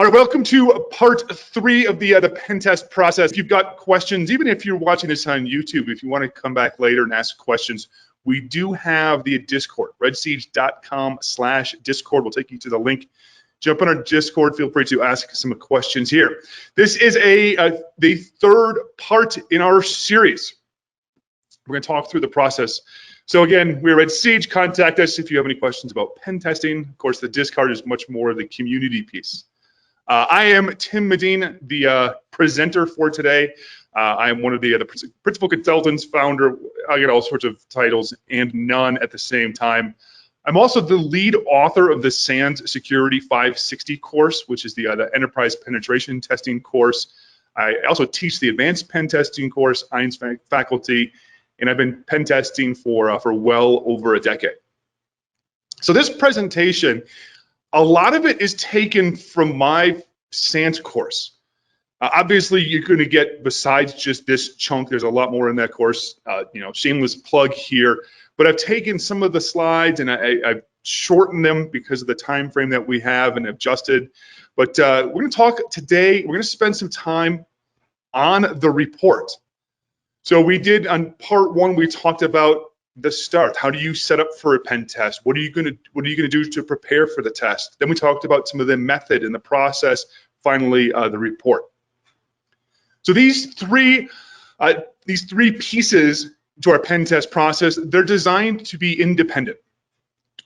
All right, welcome to part 3 of the pen test process. If you've got questions, even if you're watching this on YouTube, if you want to come back later and ask questions, we do have the Discord, redsiege.com/Discord. We'll take you to the link. Jump on our Discord. Feel free to ask some questions here. This is the third part in our series. We're going to talk through the process. So again, we're at Siege. Contact us if you have any questions about pen testing. Of course, the Discord is much more of the community piece. I am Tim Medin, the presenter for today. I am one of the principal consultants, founder. I get all sorts of titles and none at the same time. I'm also the lead author of the SANS Security 560 course, which is the enterprise penetration testing course. I also teach the advanced pen testing course, INS faculty, and I've been pen testing for well over a decade. So this presentation, a lot of it is taken from my SANS course. Obviously, you're going to get, besides just this chunk, there's a lot more in that course. Shameless plug here. But I've taken some of the slides and I've shortened them because of the time frame that we have and adjusted. But we're going to talk today. We're going to spend some time on the report. So we did on part 1. We talked about the start. How do you set up for a pen test? What are you going to do to prepare for the test? Then we talked about some of the method and the process. Finally, the report. So these three pieces to our pen test process, they're designed to be independent.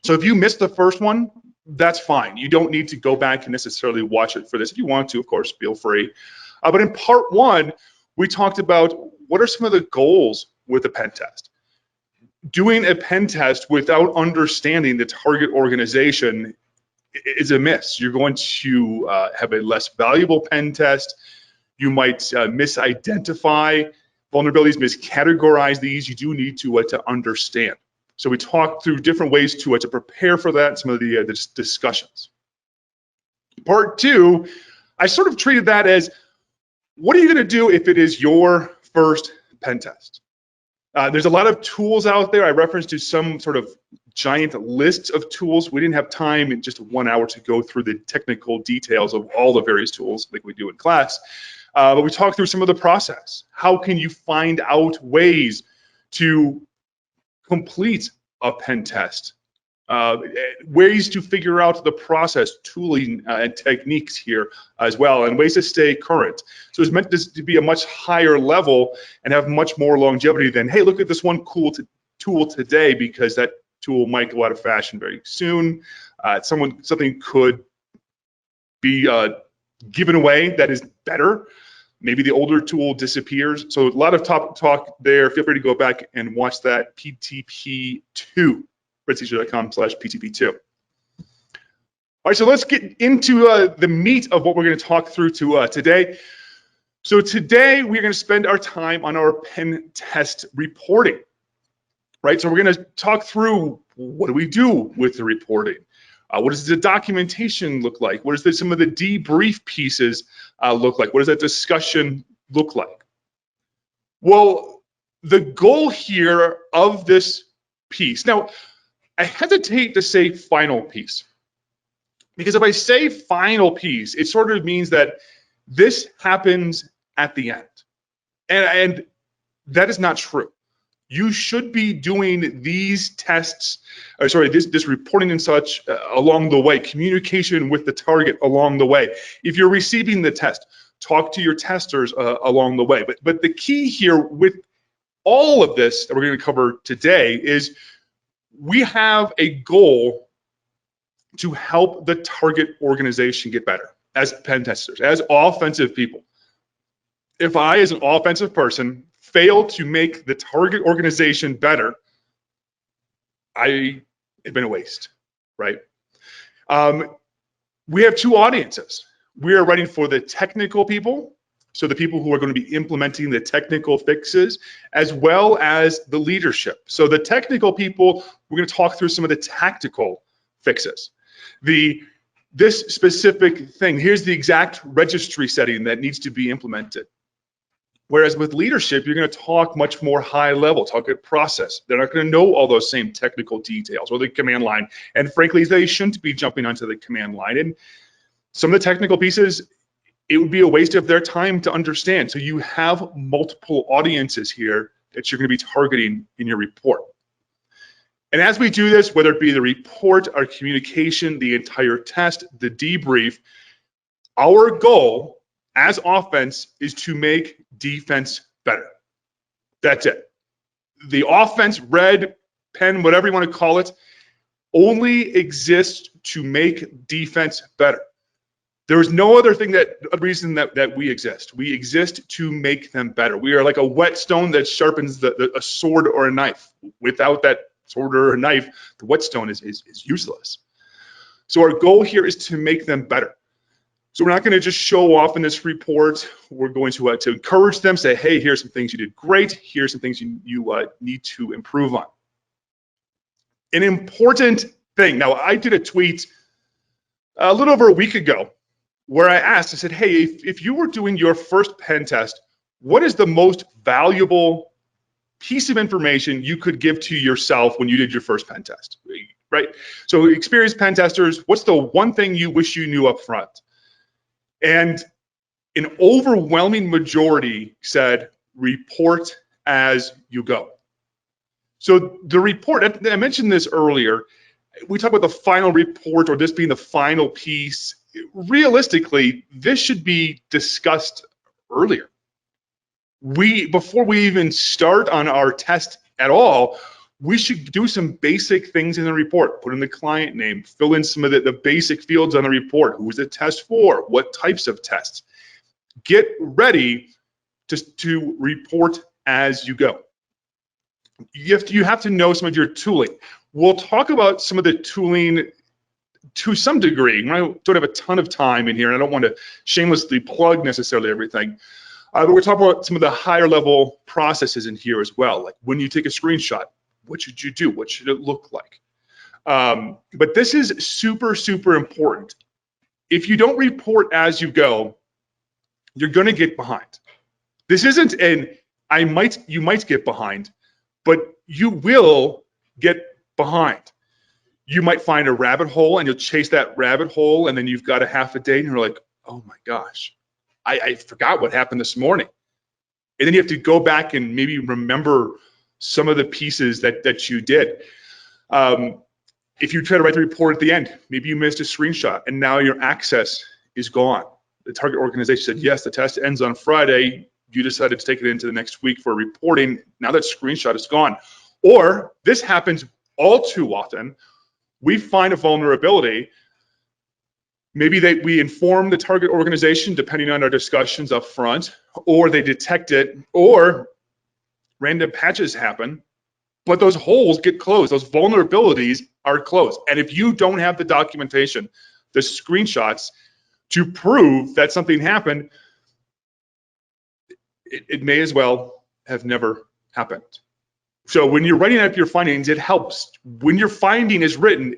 So if you missed the first one, that's fine. You don't need to go back and necessarily watch it for this. If you want to, of course, feel free. But in part 1, we talked about what are some of the goals with a pen test. Doing a pen test without understanding the target organization is a miss. You're going to have a less valuable pen test. You might misidentify vulnerabilities, miscategorize these. You do need to understand. So we talked through different ways to prepare for that, some of the discussions. Part 2, I sort of treated that as, what are you going to do if it is your first pen test? There's a lot of tools out there. I referenced to some sort of giant lists of tools. We didn't have time in just 1 hour to go through the technical details of all the various tools like we do in class. But we talked through some of the process. How can you find out ways to complete a pen test? Ways to figure out the process, tooling and techniques here as well, and ways to stay current. So it's meant to be a much higher level and have much more longevity than, hey, look at this one cool tool today, because that tool might go out of fashion very soon. Something could be given away that is better. Maybe the older tool disappears. So a lot of talk there. Feel free to go back and watch that PTP2. redsiege.com/PTP2. All right, so let's get into the meat of what we're going to talk through today. So today we're going to spend our time on our pen test reporting, right? So we're going to talk through, what do we do with the reporting? What does the documentation look like? What does some of the debrief pieces look like? What does that discussion look like? Well, the goal here of this piece, now, I hesitate to say final piece, because if I say final piece, it sort of means that this happens at the end. And that is not true. You should be doing these tests, this reporting and such along the way, communication with the target along the way. If you're receiving the test, talk to your testers along the way. But the key here with all of this that we're going to cover today is we have a goal to help the target organization get better as pen testers, as offensive people. If I, as an offensive person, fail to make the target organization better, I have been a waste, right? We have 2 audiences. We are writing for the technical people, so the people who are going to be implementing the technical fixes, as well as the leadership. So the technical people, we're going to talk through some of the tactical fixes. This specific thing, here's the exact registry setting that needs to be implemented. Whereas with leadership, you're going to talk much more high level, talk at process. They're not going to know all those same technical details or the command line. And frankly, they shouldn't be jumping onto the command line. And Some of the technical pieces, it would be a waste of their time to understand. So you have multiple audiences here that you're going to be targeting in your report. And as we do this, whether it be the report, our communication, the entire test, the debrief, our goal as offense is to make defense better. That's it. The offense, red, pen, whatever you want to call it, only exists to make defense better. There is no other reason that we exist. We exist to make them better. We are like a whetstone that sharpens a sword or a knife. Without that sword or a knife, the whetstone is useless. So our goal here is to make them better. So we're not going to just show off in this report. We're going to encourage them, say, hey, here's some things you did great. Here's some things you need to improve on. An important thing. Now, I did a tweet a little over a week ago where I asked, I said, hey, if you were doing your first pen test, what is the most valuable piece of information you could give to yourself when you did your first pen test, right? So experienced pen testers, what's the one thing you wish you knew up front? And an overwhelming majority said, report as you go. So the report, I mentioned this earlier, we talk about the final report or this being the final piece. Realistically, this should be discussed earlier. Before we even start on our test at all, we should do some basic things in the report. Put in the client name, fill in some of the basic fields on the report. Who is the test for? What types of tests? Get ready to report as you go. You have to know some of your tooling. We'll talk about some of the tooling to some degree. I don't have a ton of time in here, and I don't want to shamelessly plug necessarily everything. But we're talking about some of the higher level processes in here as well. Like when you take a screenshot, what should you do? What should it look like? But this is super, super important. If you don't report as you go, you're going to get behind. This isn't you might get behind, but you will get behind. You might find a rabbit hole and you'll chase that rabbit hole, and then you've got a half a day and you're like, oh my gosh, I forgot what happened this morning. And then you have to go back and maybe remember some of the pieces that you did. If you try to write the report at the end, maybe you missed a screenshot and now your access is gone. The target organization said, yes, the test ends on Friday. You decided to take it into the next week for reporting. Now that screenshot is gone. Or this happens all too often. We find a vulnerability. Maybe we inform the target organization, depending on our discussions up front, or they detect it, or random patches happen, but those holes get closed. Those vulnerabilities are closed. And if you don't have the documentation, the screenshots to prove that something happened, it may as well have never happened. So when you're writing up your findings, it helps. When your finding is written,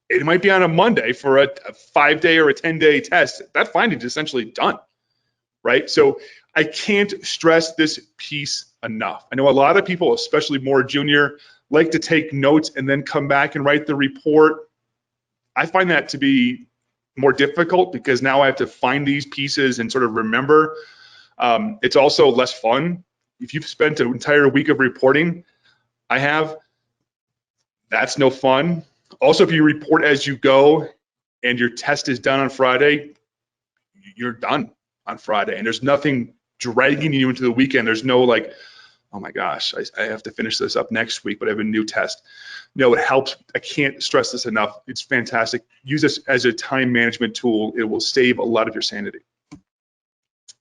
it might be on a Monday for a 5-day or a 10-day test. That finding is essentially done, right? So I can't stress this piece enough. I know a lot of people, especially more junior, like to take notes and then come back and write the report. I find that to be more difficult because now I have to find these pieces and sort of remember. It's also less fun. If you've spent an entire week of reporting, that's no fun. Also, if you report as you go and your test is done on Friday, you're done on Friday. And there's nothing dragging you into the weekend. There's no like, oh my gosh, I have to finish this up next week, but I have a new test. No, it helps. I can't stress this enough. It's fantastic. Use this as a time management tool. It will save a lot of your sanity.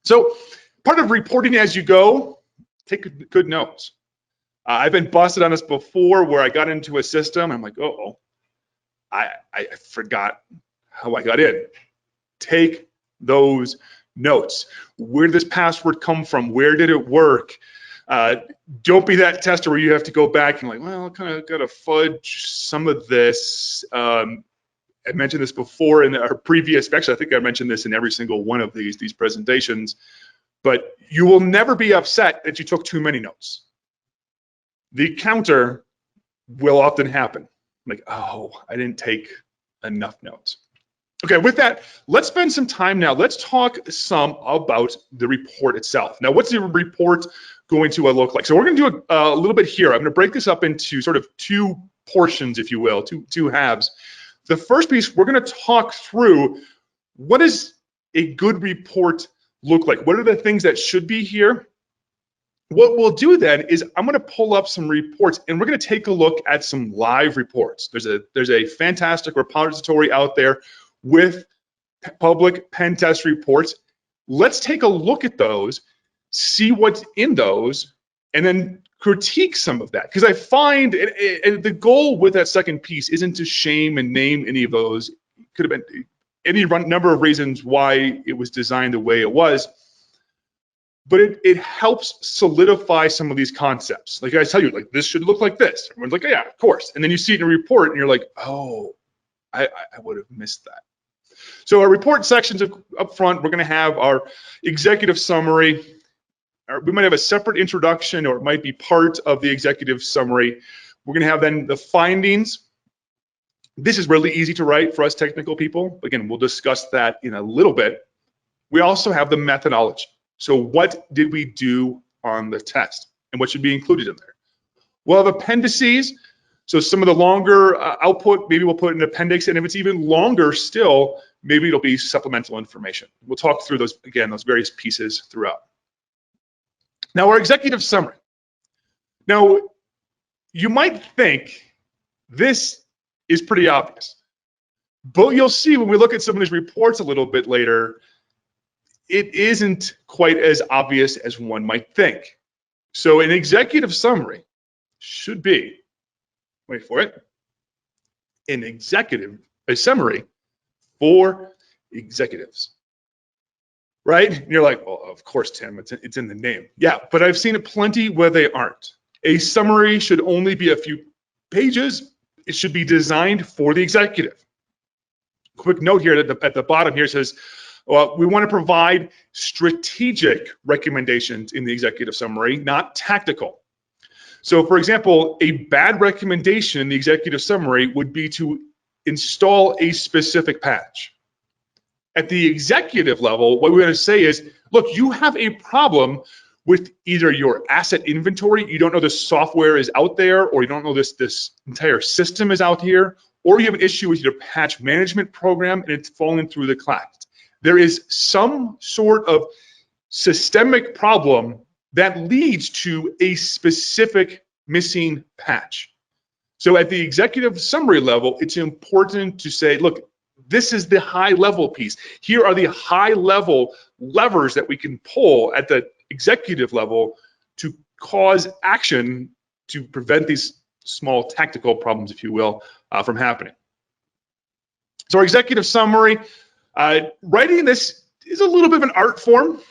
So part of reporting as you go, take good notes. I've been busted on this before where I got into a system. I'm like, uh-oh, I forgot how I got in. Take those notes. Where did this password come from? Where did it work? Don't be that tester where you have to go back and like, well, I kind of got to fudge some of this. I mentioned this before in our previous, actually, I think I mentioned this in every single one of these presentations, but you will never be upset that you took too many notes. The counter will often happen. Like, oh, I didn't take enough notes. Okay, with that, let's spend some time now. Let's talk some about the report itself. Now, what's the report going to look like? So we're going to do a little bit here. I'm going to break this up into sort of two portions, if you will, two halves. The first piece, we're going to talk through what does a good report look like? What are the things that should be here? What we'll do then is I'm going to pull up some reports and we're going to take a look at some live reports. There's a fantastic repository out there with public pen test reports. Let's take a look at those, see what's in those, and then critique some of that. Because I find the goal with that second piece isn't to shame and name any of those. It could have been any number of reasons why it was designed the way it was. But it helps solidify some of these concepts. Like I tell you, like this should look like this. Everyone's like, oh, yeah, of course. And then you see it in a report and you're like, oh, I would have missed that. So our report sections up front, we're going to have our executive summary. We might have a separate introduction, or it might be part of the executive summary. We're going to have then the findings. This is really easy to write for us technical people. Again, we'll discuss that in a little bit. We also have the methodology. So what did we do on the test and what should be included in there? We'll have appendices. So some of the longer output, maybe we'll put an appendix, and if it's even longer still, maybe it'll be supplemental information. We'll talk through those, again, those various pieces throughout. Now, our executive summary. Now, you might think this is pretty obvious, but you'll see when we look at some of these reports a little bit later, it isn't quite as obvious as one might think. So an executive summary should be, wait for it, a summary for executives, right? And you're like, well, of course, Tim, it's in the name. Yeah, but I've seen it plenty where they aren't. A summary should only be a few pages. It should be designed for the executive. Quick note here at the bottom here says, well, we want to provide strategic recommendations in the executive summary, not tactical. So for example, a bad recommendation in the executive summary would be to install a specific patch. At the executive level, what we're going to say is, look, you have a problem with either your asset inventory, you don't know the software is out there, or you don't know this entire system is out here, or you have an issue with your patch management program and it's falling through the cracks. There is some sort of systemic problem that leads to a specific missing patch. So at the executive summary level, it's important to say, look, this is the high level piece. Here are the high level levers that we can pull at the executive level to cause action to prevent these small tactical problems, if you will, from happening. So our executive summary, writing this is a little bit of an art form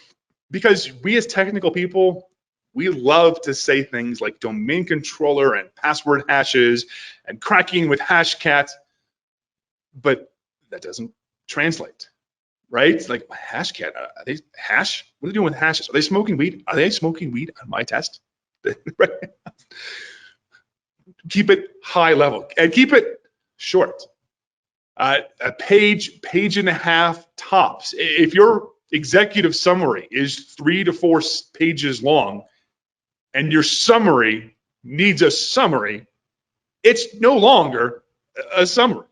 because we as technical people, we love to say things like domain controller and password hashes and cracking with hashcat, but that doesn't translate, right? It's like hashcat, are they hash? What are they doing with hashes? Are they smoking weed? Are they smoking weed on my test? Right? Keep it high level and keep it short. A page and a half tops. If your executive summary is 3 to 4 pages long and your summary needs a summary, it's no longer a summary,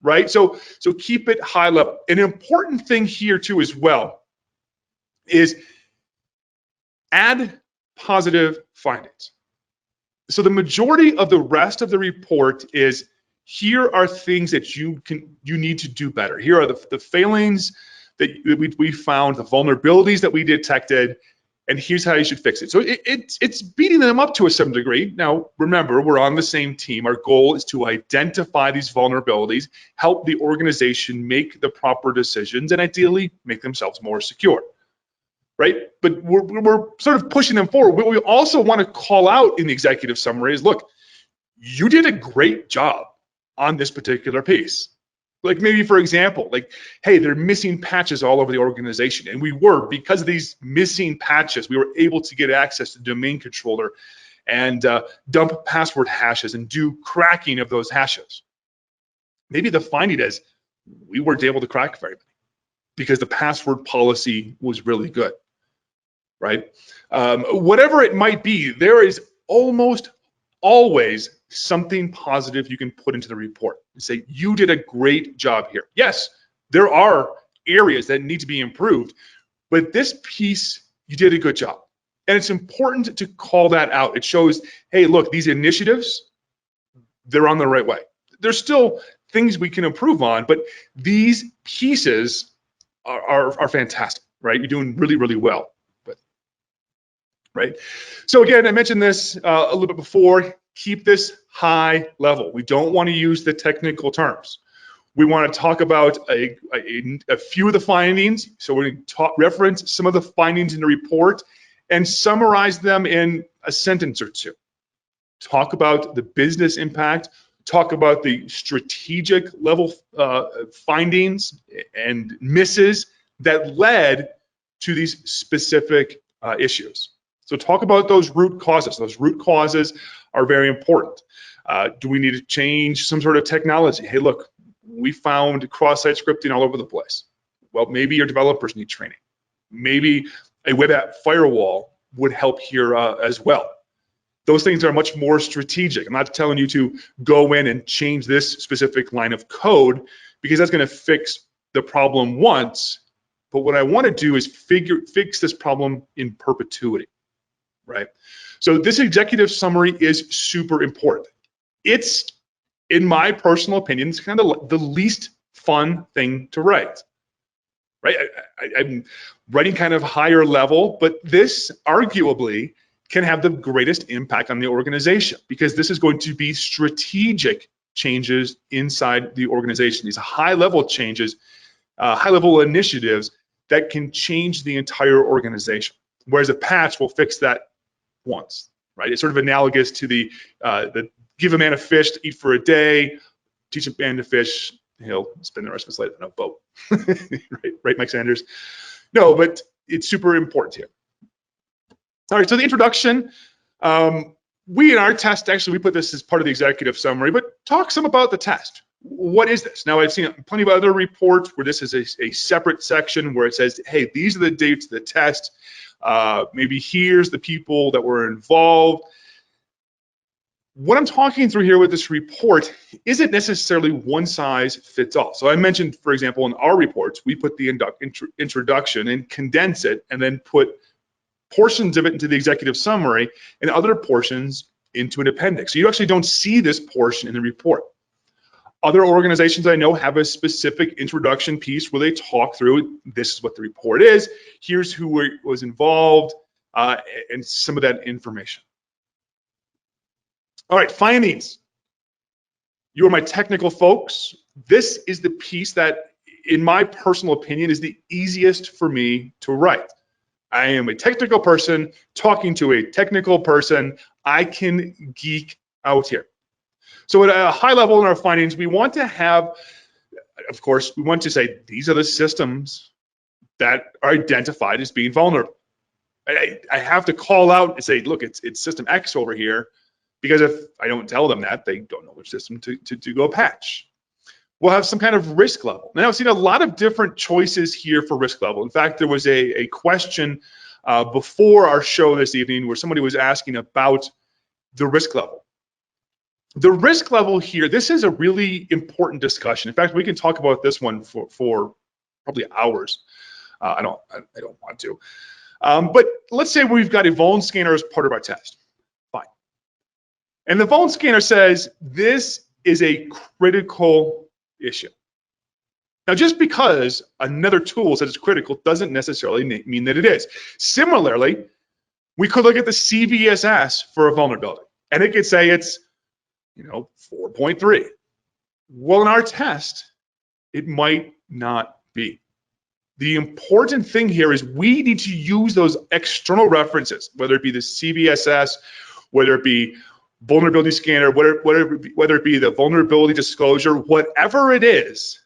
right? So keep it high level. An important thing here too as well is add positive findings. So the majority of the rest of the report is, here are things that you need to do better. Here are the failings that we found, the vulnerabilities that we detected, and here's how you should fix it. So it's beating them up to some degree. Now, remember, we're on the same team. Our goal is to identify these vulnerabilities, help the organization make the proper decisions, and ideally make themselves more secure, right? But we're sort of pushing them forward. What we also want to call out in the executive summary is, look, you did a great job on this particular piece. Like maybe, for example, like, hey, they're missing patches all over the organization. And because of these missing patches, we were able to get access to the domain controller and dump password hashes and do cracking of those hashes. Maybe the finding is, we weren't able to crack very many because the password policy was really good, right? Whatever it might be, there is almost always something positive you can put into the report and say, you did a great job here. Yes, there are areas that need to be improved, but this piece, you did a good job. And it's important to call that out. It shows, hey, look, these initiatives, they're on the right way. There's still things we can improve on, but these pieces are fantastic, right? You're doing really, really well. Right? So again, I mentioned this a little bit before, keep this high level. We don't want to use the technical terms. We want to talk about a few of the findings. So we're going to reference some of the findings in the report and summarize them in a sentence or two. Talk about the business impact, talk about the strategic level findings and misses that led to these specific issues. So talk about those root causes. Those root causes are very important. Do we need to change some sort of technology? Hey, look, we found cross-site scripting all over the place. Well, maybe your developers need training. Maybe a web app firewall would help here as well. Those things are much more strategic. I'm not telling you to go in and change this specific line of code because that's going to fix the problem once. But what I want to do is fix this problem in perpetuity. Right? So this executive summary is super important. It's, in my personal opinion, it's kind of the least fun thing to write. Right? I'm writing kind of higher level, but this arguably can have the greatest impact on the organization because this is going to be strategic changes inside the organization. These high-level changes, high-level initiatives that can change the entire organization. Whereas a patch will fix that once, right? It's sort of analogous to the give a man a fish to eat for a day, teach a man to fish, he'll spend the rest of his life on a boat. right, Mike Sanders? No, but it's super important here. All right, so the introduction. We in our test, actually, we put this as part of the executive summary, but talk some about the test. What is this? Now, I've seen plenty of other reports where this is a separate section where it says, hey, these are the dates of the test. Maybe here's the people that were involved. What I'm talking through here with this report isn't necessarily one size fits all. So I mentioned, for example, in our reports, we put the introduction and condense it and then put portions of it into the executive summary and other portions into an appendix. So you actually don't see this portion in the report. Other organizations I know have a specific introduction piece where they talk through, this is what the report is, here's who was involved, and some of that information. All right, findings. You are my technical folks. This is the piece that, in my personal opinion, is the easiest for me to write. I am a technical person talking to a technical person. I can geek out here. So at a high level in our findings, we want to have, of course, we want to say these are the systems that are identified as being vulnerable. I have to call out and say, look, it's system X over here, because if I don't tell them that, they don't know which system to go patch. We'll have some kind of risk level. Now, I've seen a lot of different choices here for risk level. In fact, there was a question before our show this evening where somebody was asking about the risk level. The risk level here, this is a really important discussion. In fact, we can talk about this one for probably hours. I don't want to. But let's say we've got a vuln scanner as part of our test. Fine. And the vuln scanner says this is a critical issue. Now, just because another tool says it's critical doesn't necessarily mean that it is. Similarly, we could look at the CVSS for a vulnerability, and it could say it's 4.3. Well, in our test, it might not be. The important thing here is we need to use those external references, whether it be the CVSS, whether it be vulnerability scanner, whether it be the vulnerability disclosure, whatever it is,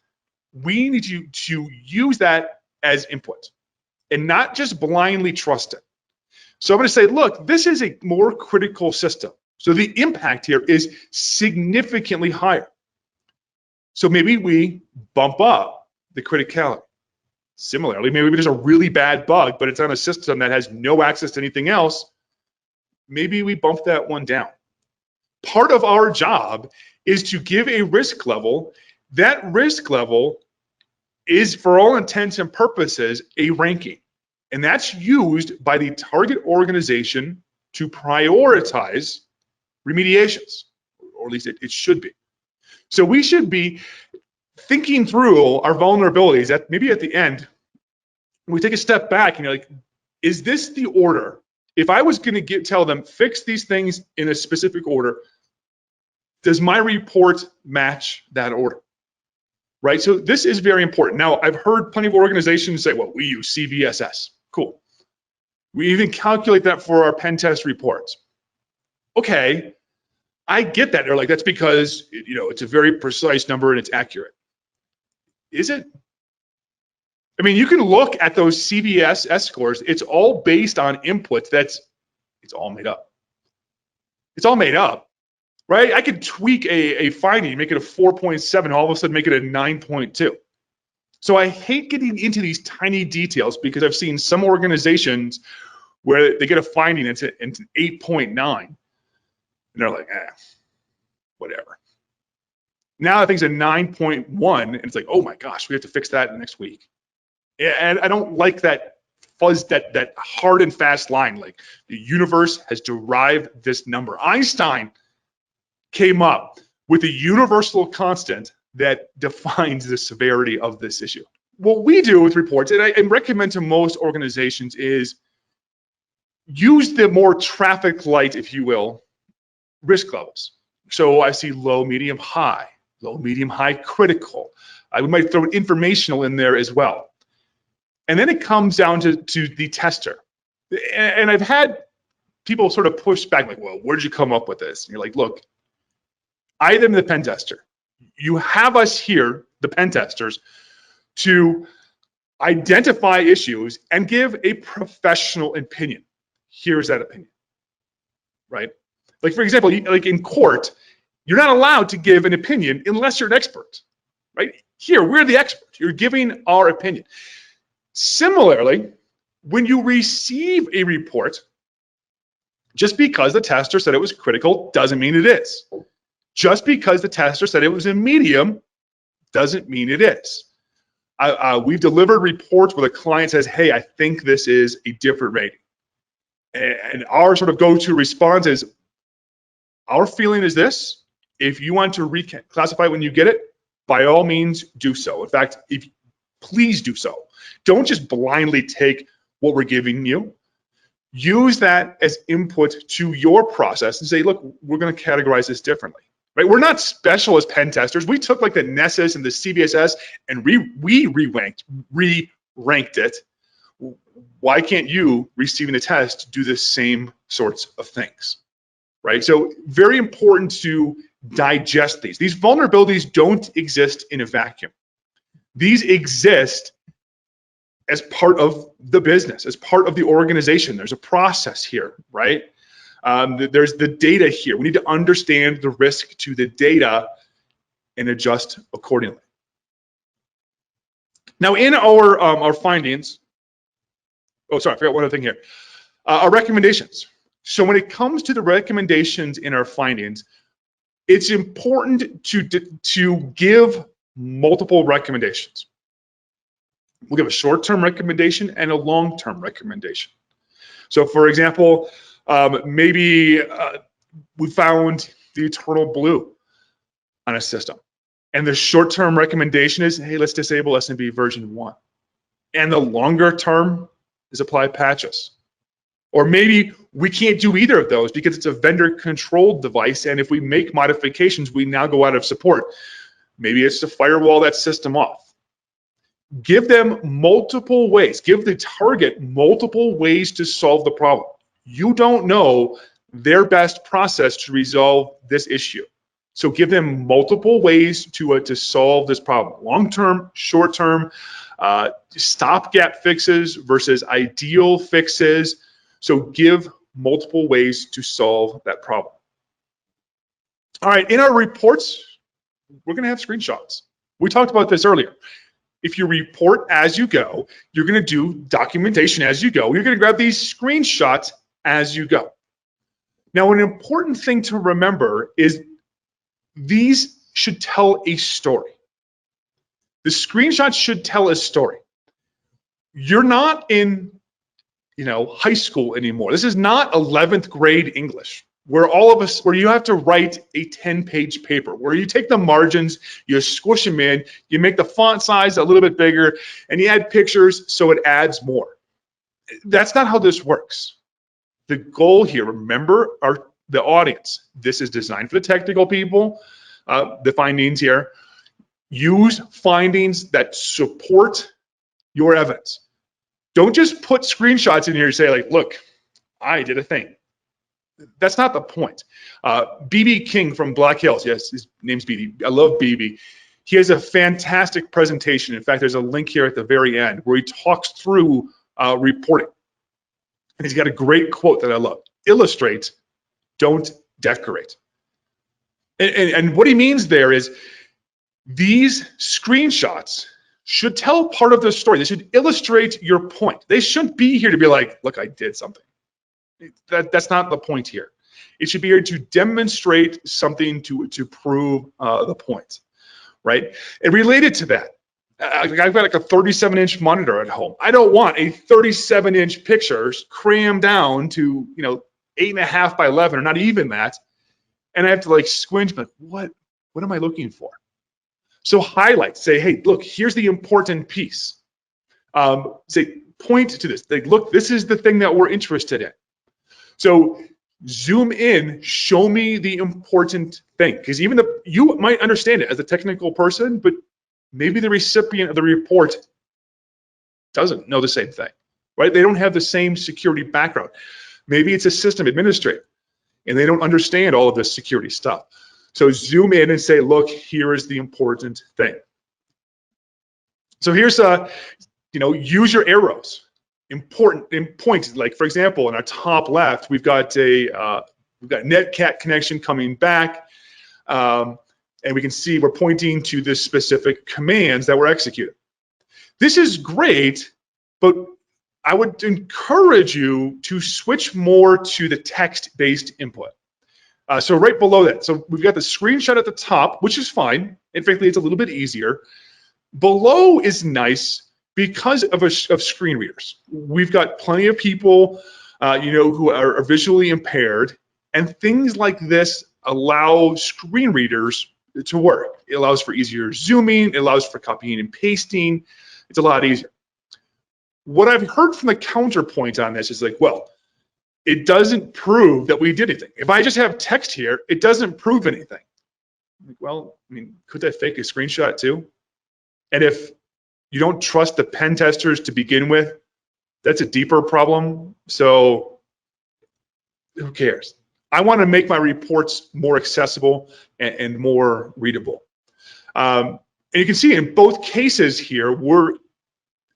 we need to use that as input and not just blindly trust it. So I'm going to say, look, this is a more critical system. So the impact here is significantly higher. So maybe we bump up the criticality. Similarly, maybe there's a really bad bug, but it's on a system that has no access to anything else. Maybe we bump that one down. Part of our job is to give a risk level. That risk level is, for all intents and purposes, a ranking. And that's used by the target organization to prioritize remediations, or at least it should be. So we should be thinking through our vulnerabilities at maybe at the end. We take a step back and you're like, is this the order? If I was going to tell them, fix these things in a specific order, does my report match that order? Right? So this is very important. Now, I've heard plenty of organizations say, well, we use CVSS. Cool. We even calculate that for our pen test reports. Okay, I get that. They're like, that's because, you know, it's a very precise number and it's accurate. Is it? I mean, you can look at those CVSS scores. It's all based on inputs. It's all made up. It's all made up, right? I could tweak a finding, make it a 4.7, all of a sudden make it a 9.2. So I hate getting into these tiny details because I've seen some organizations where they get a finding, it's an 8.9, and they're like, whatever. Now I think it's a 9.1, and it's like, oh my gosh, we have to fix that next week. And I don't like that fuzz, that hard and fast line, like the universe has derived this number. Einstein came up with a universal constant that defines the severity of this issue. What we do with reports, and I recommend to most organizations, is use the more traffic light, if you will, risk levels. So I see low, medium, high, critical. We might throw informational in there as well. And then it comes down to the tester. And I've had people sort of push back, like, well, where did you come up with this? And you're like, look, I am the pen tester. You have us here, the pen testers, to identify issues and give a professional opinion. Here's that opinion, right? Like, for example, like in court, you're not allowed to give an opinion unless you're an expert, right? Here, we're the expert. You're giving our opinion. Similarly, when you receive a report, just because the tester said it was critical doesn't mean it is. Just because the tester said it was a medium doesn't mean it is. We've delivered reports where the client says, hey, I think this is a different rating. And our sort of go-to response is, our feeling is this. If you want to reclassify it when you get it, by all means, do so. In fact, please do so. Don't just blindly take what we're giving you. Use that as input to your process and say, look, we're going to categorize this differently. Right? We're not special as pen testers. We took like the Nessus and the CVSS and we re-ranked it. Why can't you, receiving the test, do the same sorts of things? Right? So very important to digest these. These vulnerabilities don't exist in a vacuum. These exist as part of the business, as part of the organization. There's a process here, right? There's the data here. We need to understand the risk to the data and adjust accordingly. Now, in our findings, oh, sorry, I forgot one other thing here. Our recommendations. So when it comes to the recommendations in our findings, it's important to give multiple recommendations. We'll give a short-term recommendation and a long-term recommendation. So, for example, maybe we found the eternal blue on a system, and the short-term recommendation is, hey, let's disable SMB version 1. And the longer term is apply patches. Or maybe we can't do either of those because it's a vendor-controlled device, and if we make modifications, we now go out of support. Maybe it's to firewall that system off. Give them multiple ways. Give the target multiple ways to solve the problem. You don't know their best process to resolve this issue. So give them multiple ways to solve this problem. Long-term, short-term, stopgap fixes versus ideal fixes. So give multiple ways to solve that problem. All right, in our reports, we're going to have screenshots. We talked about this earlier. If you report as you go, you're going to do documentation as you go. You're going to grab these screenshots as you go. Now, an important thing to remember is these should tell a story. The screenshots should tell a story. You're not in, high school anymore. This is not 11th grade English, where you have to write a 10-page paper, where you take the margins, you squish them in, you make the font size a little bit bigger, and you add pictures so it adds more. That's not how this works. The goal here, remember, are the audience. This is designed for the technical people, the findings here. Use findings that support your evidence. Don't just put screenshots in here and say, like, look, I did a thing. That's not the point. BB King from Black Hills, yes, his name's BB. I love BB. He has a fantastic presentation. In fact, there's a link here at the very end where he talks through reporting. And he's got a great quote that I love. Illustrate, don't decorate. And what he means there is these screenshots should tell part of the story. They should illustrate your point. They shouldn't be here to be like, look, I did something. That's not the point here. It should be here to demonstrate something to prove the point, right? And related to that, I've got like a 37-inch monitor at home. I don't want a 37-inch picture crammed down to 8.5 by 11, or not even that, and I have to like squint, like what am I looking for? So highlight, say, hey, look, here's the important piece. Say, point to this. Like, look, this is the thing that we're interested in. So zoom in, show me the important thing, because even you might understand it as a technical person, but maybe the recipient of the report doesn't know the same thing, right? They don't have the same security background. Maybe it's a system administrator and they don't understand all of this security stuff. So zoom in and say, look, here is the important thing. So here's use your arrows. Important points, like for example, in our top left, we've got netcat connection coming back, and we can see we're pointing to the specific commands that were executed. This is great, but I would encourage you to switch more to the text-based input. So right below that, so we've got the screenshot at the top, which is fine. And frankly, it's a little bit easier. Below is nice because of screen readers. We've got plenty of people, who are visually impaired, and things like this allow screen readers to work. It allows for easier zooming. It allows for copying and pasting. It's a lot easier. What I've heard from the counterpoint on this is like, well, it doesn't prove that we did anything. If I just have text here, it doesn't prove anything. Well, I mean, could I fake a screenshot too? And if you don't trust the pen testers to begin with, that's a deeper problem. So who cares? I want to make my reports more accessible and more readable. And you can see in both cases here, we're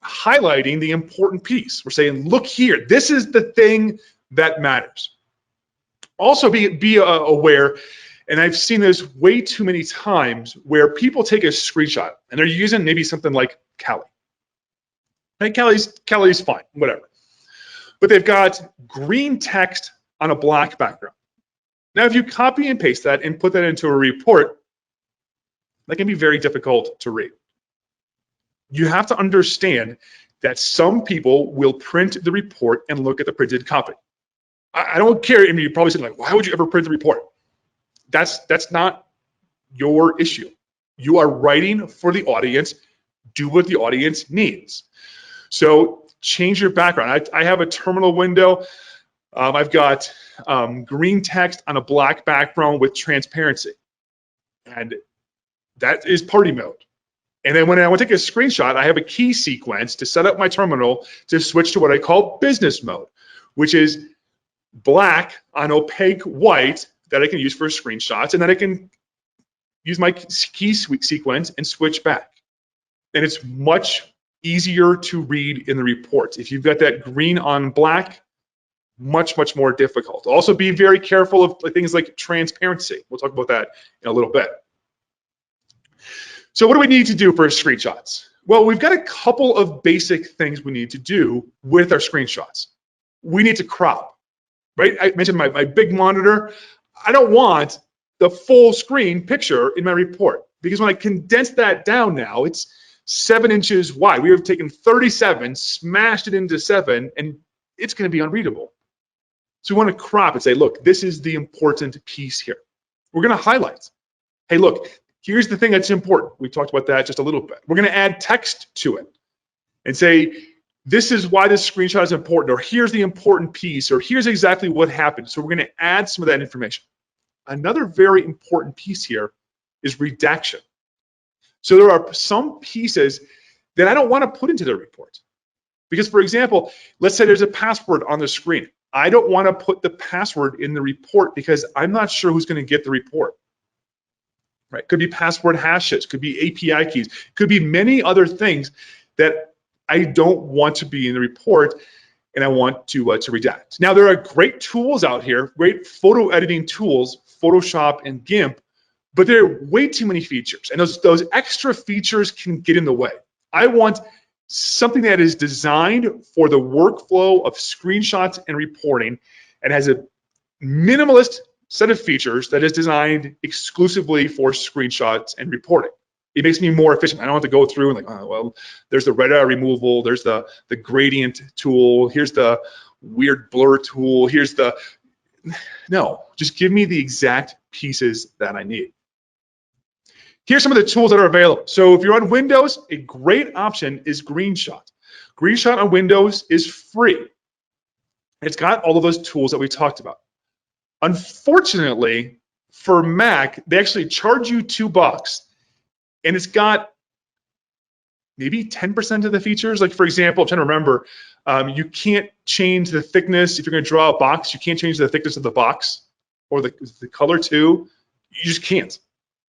highlighting the important piece. We're saying, look here, this is the thing that matters. Also be aware, and I've seen this way too many times, where people take a screenshot and they're using maybe something like Kali. And Kali's fine, whatever. But they've got green text on a black background. Now, if you copy and paste that and put that into a report, that can be very difficult to read. You have to understand that some people will print the report and look at the printed copy. I don't care. I mean, you're probably saying, like, why would you ever print the report? That's not your issue. You are writing for the audience. Do what the audience needs. So change your background. I have a terminal window. I've got green text on a black background with transparency. And that is party mode. And then when I want to take a screenshot, I have a key sequence to set up my terminal to switch to what I call business mode, which is black on opaque white that I can use for screenshots, and then I can use my key sequence and switch back. And it's much easier to read in the reports. If you've got that green on black, much, much more difficult. Also be very careful of things like transparency. We'll talk about that in a little bit. So what do we need to do for screenshots? Well, we've got a couple of basic things we need to do with our screenshots. We need to crop, right? I mentioned my big monitor. I don't want the full screen picture in my report because when I condense that down now, it's 7 inches wide. We have taken 37, smashed it into 7, and it's going to be unreadable. So we want to crop and say, look, this is the important piece here. We're going to highlight. Hey, look, here's the thing that's important. We talked about that just a little bit. We're going to add text to it and say, this is why this screenshot is important, or here's the important piece, or here's exactly what happened. So we're going to add some of that information. Another very important piece here is redaction. So there are some pieces that I don't want to put into the report. Because, for example, let's say there's a password on the screen. I don't want to put the password in the report because I'm not sure who's going to get the report. Right? Could be password hashes, could be API keys, could be many other things that I don't want to be in the report and I want to redact. Now, there are great tools out here, great photo editing tools, Photoshop and GIMP, but there are way too many features, and those extra features can get in the way. I want something that is designed for the workflow of screenshots and reporting and has a minimalist set of features that is designed exclusively for screenshots and reporting. It makes me more efficient. I don't have to go through and like, oh, well, there's the red eye removal, there's the gradient tool, here's the weird blur tool, here's the, no, just give me the exact pieces that I need. Here's some of the tools that are available. So if you're on Windows, a great option is Greenshot. Greenshot on Windows is free. It's got all of those tools that we talked about. Unfortunately, for Mac, they actually charge you $2, and it's got maybe 10% of the features. Like, for example, I'm trying to remember, you can't change the thickness. If you're going to draw a box, you can't change the thickness of the box or the color too. You just can't.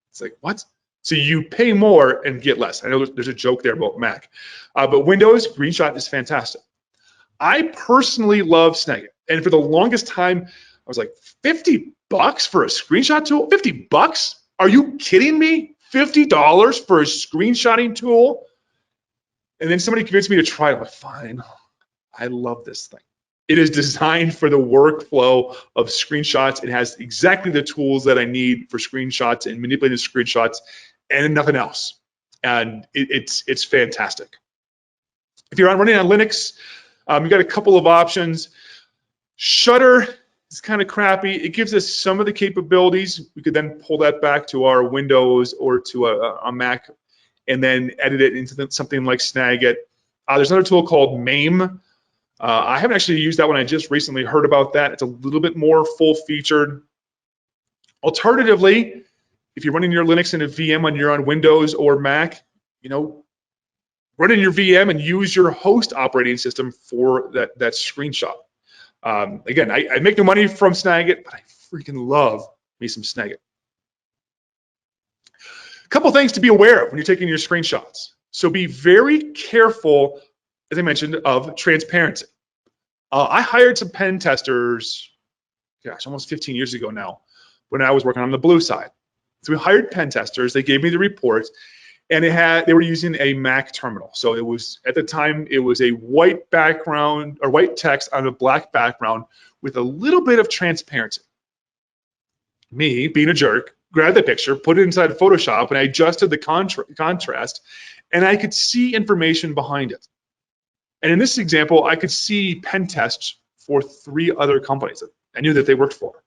It's like, what? So you pay more and get less. I know there's a joke there about Mac, but Windows, Greenshot is fantastic. I personally love Snagit, and for the longest time, I was like, $50 for a screenshot tool? $50? Are you kidding me? $50 for a screenshotting tool? And then somebody convinced me to try it. I'm like, fine, I love this thing. It is designed for the workflow of screenshots. It has exactly the tools that I need for screenshots and manipulating screenshots and nothing else. And it's fantastic. If you're running on Linux, you've got a couple of options. Shutter is kind of crappy. It gives us some of the capabilities. We could then pull that back to our Windows or to a Mac and then edit it into something like Snagit. There's another tool called MAME. I haven't actually used that one. I just recently heard about that. It's a little bit more full-featured. Alternatively, if you're running your Linux in a VM when you're on Windows or Mac, run in your VM and use your host operating system for that screenshot. Again, I make no money from Snagit, but I freaking love me some Snagit. A couple things to be aware of when you're taking your screenshots. So be very careful, as I mentioned, of transparency. I hired some pen testers, gosh, almost 15 years ago now, when I was working on the blue side. So we hired pen testers. They gave me the reports, and they were using a Mac terminal. So it was, at the time, it was a white background or white text on a black background with a little bit of transparency. Me, being a jerk, grabbed the picture, put it inside Photoshop, and I adjusted the contrast, and I could see information behind it. And in this example, I could see pen tests for 3 other companies that I knew that they worked for.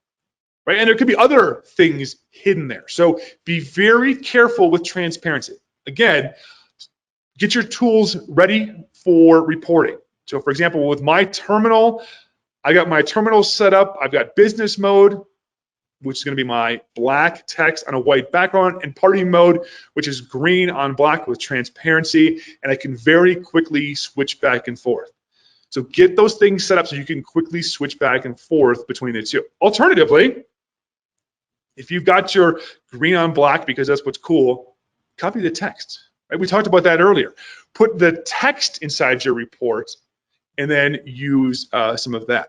Right? And there could be other things hidden there. So be very careful with transparency. Again, get your tools ready for reporting. So for example, with my terminal, I got my terminal set up. I've got business mode, which is going to be my black text on a white background, and party mode, which is green on black with transparency, and I can very quickly switch back and forth. So get those things set up so you can quickly switch back and forth between the two. Alternatively, if you've got your green on black because that's what's cool, copy the text. Right? We talked about that earlier. Put the text inside your report and then use some of that,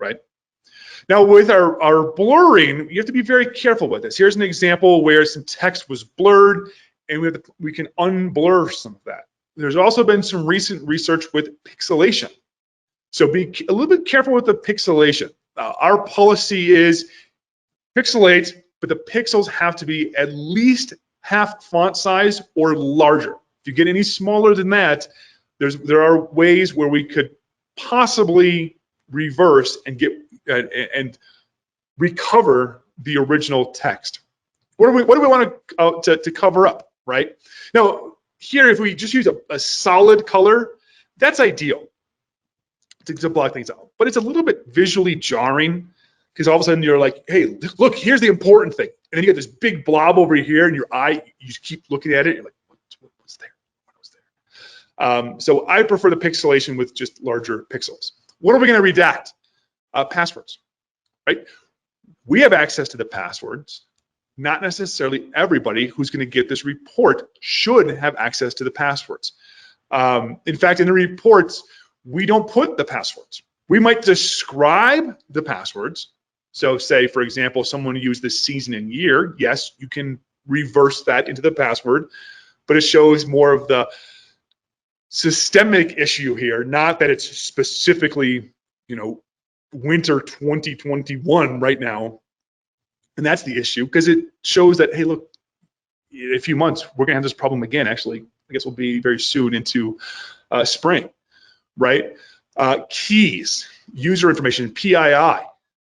right? Now with our blurring, you have to be very careful with this. Here's an example where some text was blurred and we can unblur some of that. There's also been some recent research with pixelation. So be a little bit careful with the pixelation. Our policy is pixelate, but the pixels have to be at least half font size or larger. If you get any smaller than that, there are ways where we could possibly reverse and get and recover the original text. What do we want to cover up, right? Now, here, if we just use a solid color, that's ideal to block things out. But it's a little bit visually jarring because all of a sudden you're like, hey, look, here's the important thing. And then you get this big blob over here in your eye. You just keep looking at it. You're like, what's there? What was there? So I prefer the pixelation with just larger pixels. What are we going to redact? Passwords, right? We have access to the passwords. Not necessarily everybody who's going to get this report should have access to the passwords. In fact, in the reports, we don't put the passwords. We might describe the passwords. So say, for example, someone used the season and year. Yes, you can reverse that into the password, but it shows more of the systemic issue here, not that it's specifically, winter 2021 right now. And that's the issue, because it shows that, hey, look, in a few months, we're going to have this problem again. Actually, I guess we'll be very soon into spring, right? Keys, user information, PII.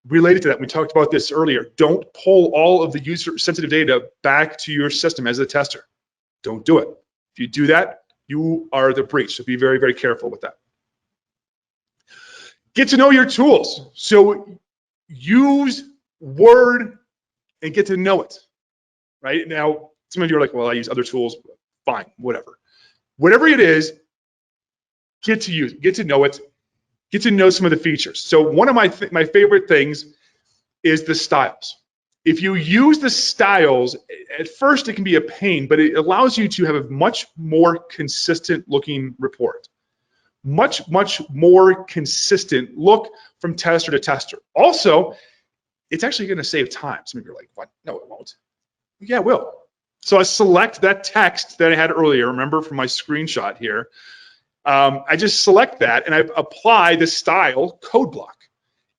Related to that, we talked about this earlier. Don't pull all of the user-sensitive data back to your system as a tester. Don't do it. If you do that, you are the breach. So be very, very careful with that. Get to know your tools. So use Word and get to know it, right? Now, some of you are like, well, I use other tools. Fine, whatever. Whatever it is, get to use it, get to know it, get to know some of the features. So one of my favorite things is the styles. If you use the styles, at first it can be a pain, but it allows you to have a much more consistent looking report. Much, much more consistent look from tester to tester. Also, it's actually going to save time. Some of you are like, what? No, it won't. Yeah, it will. So I select that text that I had earlier, remember from my screenshot here. I just select that and I apply the style code block.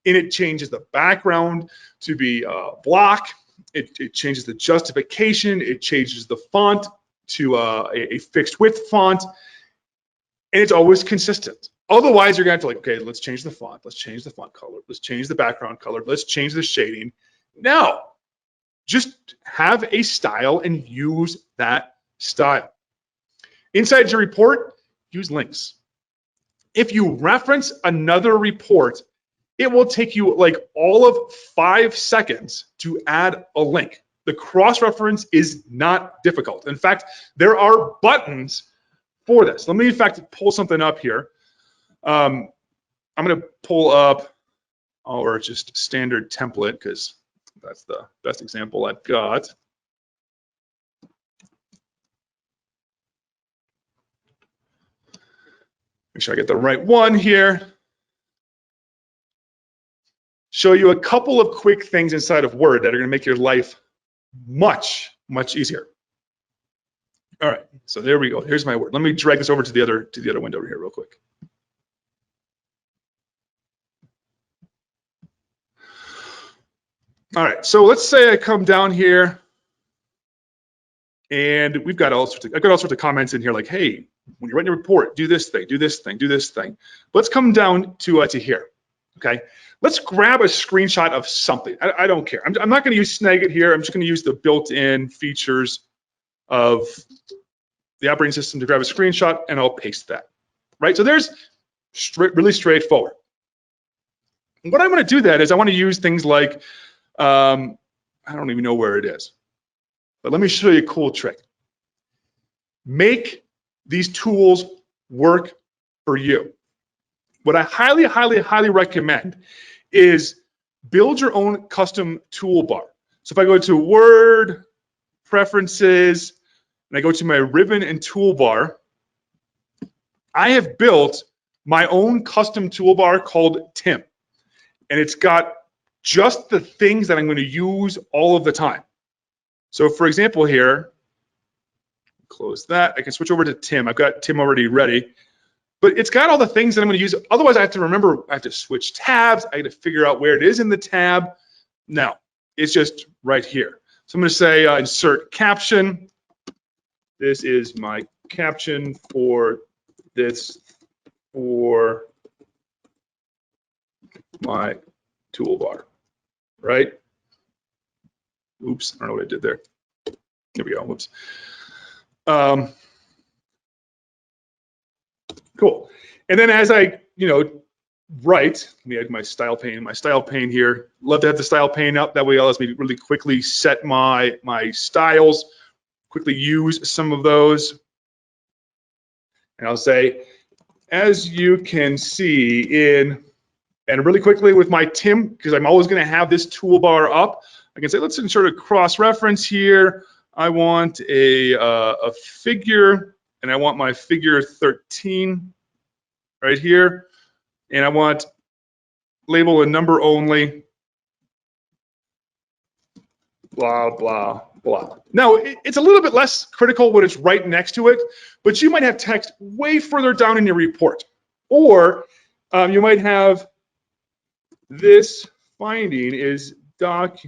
And it changes the background to be block. It changes the justification. It changes the font to a fixed width font. And it's always consistent. Otherwise, you're going to have to okay, let's change the font. Let's change the font color. Let's change the background color. Let's change the shading. No, just have a style and use that style. Inside your report, use links. If you reference another report, it will take you like all of 5 seconds to add a link. The cross-reference is not difficult. In fact, there are buttons for this. Let me, in fact, pull something up here. I'm going to pull up our just standard template because that's the best example I've got. Make sure I get the right one here. Show you a couple of quick things inside of Word that are going to make your life much, much easier. All right, so there we go. Here's my Word. Let me drag this over to the other window here real quick. All right, so let's say I come down here and we've got I've got all sorts of comments in here like, hey, when you're writing a report, do this thing, do this thing, do this thing. Let's come down to here, okay? Let's grab a screenshot of something. I don't care. I'm not gonna use Snagit here. I'm just gonna use the built-in features of the operating system to grab a screenshot and I'll paste that, right? So there's really straightforward. What I'm gonna do that is I wanna use things like, I don't even know where it is, but let me show you a cool trick. Make these tools work for you. What I highly, highly, highly recommend is build your own custom toolbar. So if I go to Word, Preferences, and I go to my ribbon and toolbar, I have built my own custom toolbar called Tim. And it's got just the things that I'm going to use all of the time. So for example here, close that. I can switch over to Tim. I've got Tim already ready. But it's got all the things that I'm going to use. Otherwise, I have to remember, I have to switch tabs. I have to figure out where it is in the tab. No, it's just right here. So I'm going to say insert caption. This is my caption for this for my toolbar, right? Oops, I don't know what I did there. Here we go, whoops. Cool. And then as I, write, let me add my style pane here. Love to have the style pane up. That way it allows me to really quickly set my styles, quickly use some of those. And I'll say, as you can see and really quickly with my Tim, because I'm always going to have this toolbar up, I can say, let's insert a cross-reference here. I want a figure, and I want my figure 13 right here. And I want label a number only, blah, blah, blah. Now, it's a little bit less critical when it's right next to it, but you might have text way further down in your report. Or you might have this finding is doc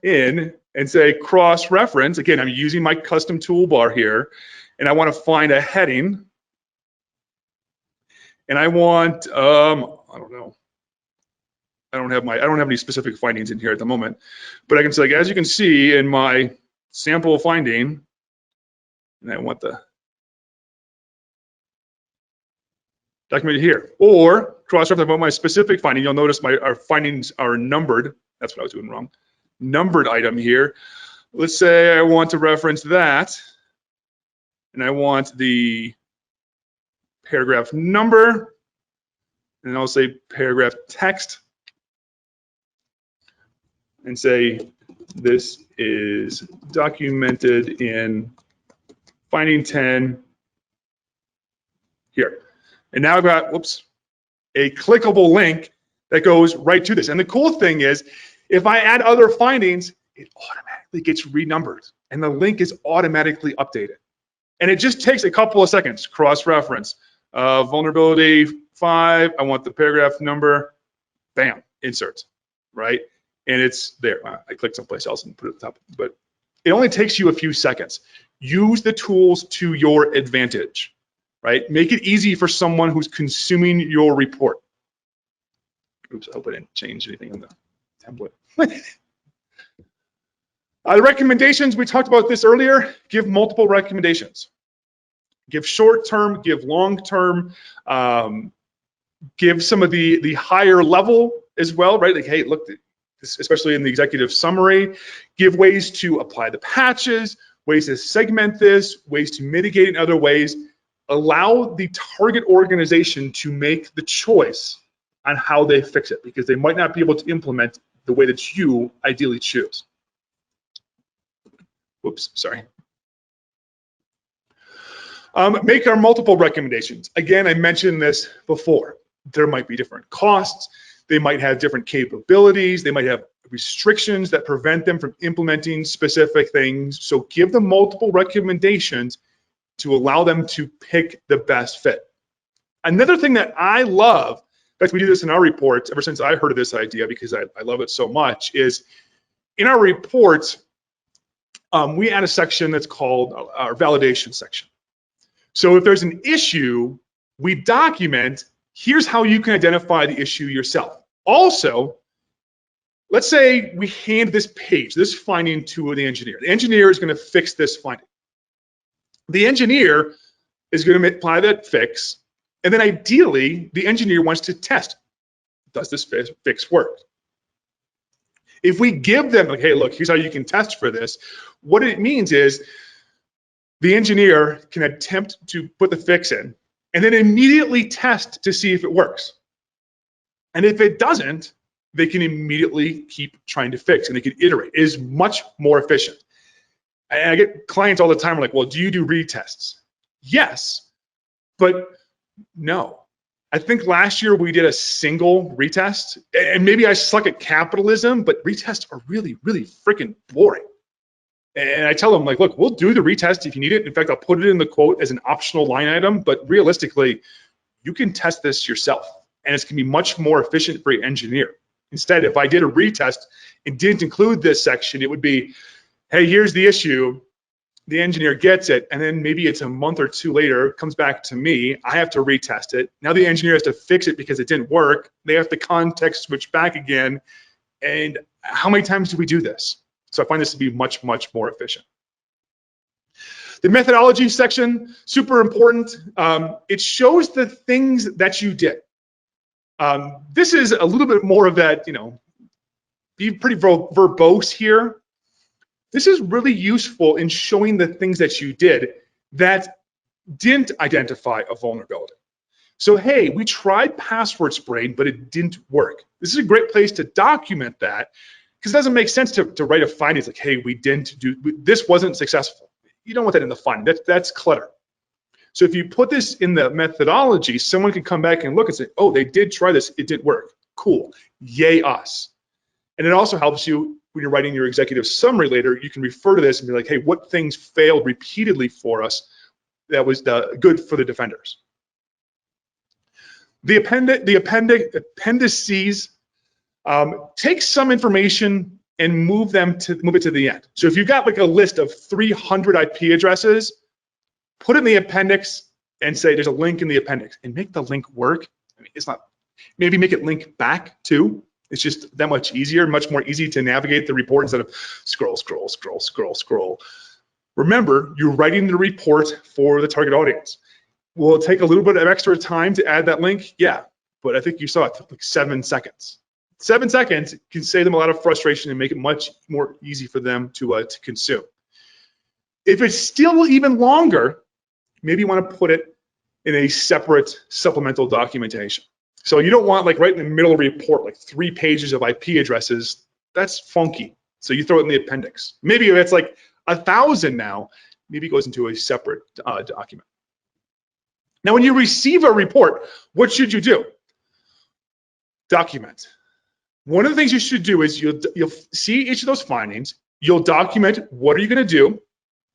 in and say cross-reference. Again, I'm using my custom toolbar here, and I want to find a heading. And I want, I don't know. I don't have any specific findings in here at the moment, but I can say, like, as you can see in my sample finding, and I want the documented here, or cross-reference about my specific finding. You'll notice our findings are numbered. That's what I was doing wrong. Numbered item here. Let's say I want to reference that, and I want the paragraph number, and I'll say paragraph text, and say this is documented in finding 10 here. And now I've got, whoops, a clickable link that goes right to this. And the cool thing is, if I add other findings, it automatically gets renumbered, and the link is automatically updated. And it just takes a couple of seconds. Cross-reference, vulnerability 5, I want the paragraph number, bam, insert, right? And it's there. I clicked someplace else and put it at the top, but it only takes you a few seconds. Use the tools to your advantage, right? Make it easy for someone who's consuming your report. Oops, I hope I didn't change anything in the template. The recommendations, we talked about this earlier. Give multiple recommendations. Give short-term, give long-term, give some of the higher level as well, right? Like, hey, look, especially in the executive summary, give ways to apply the patches, ways to segment this, ways to mitigate in other ways. Allow the target organization to make the choice on how they fix it, because they might not be able to implement the way that you ideally choose. Whoops, sorry. Make our multiple recommendations. Again, I mentioned this before. There might be different costs. They might have different capabilities. They might have restrictions that prevent them from implementing specific things. So give them multiple recommendations to allow them to pick the best fit. Another thing that I love, in fact, we do this in our reports ever since I heard of this idea, because I love it so much, is in our reports, we add a section that's called our validation section. So if there's an issue, we document, here's how you can identify the issue yourself. Also, let's say we hand this page, this finding to the engineer. The engineer is going to fix this finding. The engineer is going to apply that fix, and then ideally, the engineer wants to test, does this fix work? If we give them, like, hey, look, here's how you can test for this, what it means is the engineer can attempt to put the fix in and then immediately test to see if it works. And if it doesn't, they can immediately keep trying to fix, and they can iterate. It is much more efficient. And I get clients all the time like, well, do you do retests? Yes, but no. I think last year we did a single retest, and maybe I suck at capitalism, but retests are really, really freaking boring. And I tell them, like, look, we'll do the retest if you need it. In fact, I'll put it in the quote as an optional line item, but realistically, you can test this yourself, and it's gonna be much more efficient for your engineer. Instead, if I did a retest and didn't include this section, it would be, hey, here's the issue. The engineer gets it, and then maybe it's a month or two later, it comes back to me, I have to retest it. Now the engineer has to fix it because it didn't work. They have to context switch back again. And how many times do we do this? So I find this to be much, much more efficient. The methodology section, super important. It shows the things that you did. This is a little bit more of that, be pretty verbose here. This is really useful in showing the things that you did that didn't identify a vulnerability. So, hey, we tried password spraying, but it didn't work. This is a great place to document that, because it doesn't make sense to write a finding like, hey, this wasn't successful. You don't want that in the finding. That's clutter. So if you put this in the methodology, someone can come back and look and say, oh, they did try this, it didn't work. Cool, yay us. And it also helps you when you're writing your executive summary later, you can refer to this and be like, hey, what things failed repeatedly for us that was good for the defenders? The appendices take some information and move it to the end. So if you've got like a list of 300 IP addresses, put it in the appendix and say there's a link in the appendix and make the link work. I mean, it's not, maybe make it link back too. It's just that much easier, much more easy to navigate the report instead of scroll. Remember, you're writing the report for the target audience. Will it take a little bit of extra time to add that link? Yeah, but I think you saw it took like 7 seconds. 7 seconds can save them a lot of frustration and make it much more easy for them to consume. If it's still even longer, maybe you want to put it in a separate supplemental documentation. So you don't want like right in the middle of the report, like 3 pages of IP addresses. That's funky. So you throw it in the appendix. Maybe if it's like 1,000 now, maybe it goes into a separate document. Now, when you receive a report, what should you do? Document. One of the things you should do is you'll see each of those findings. You'll document what are you going to do,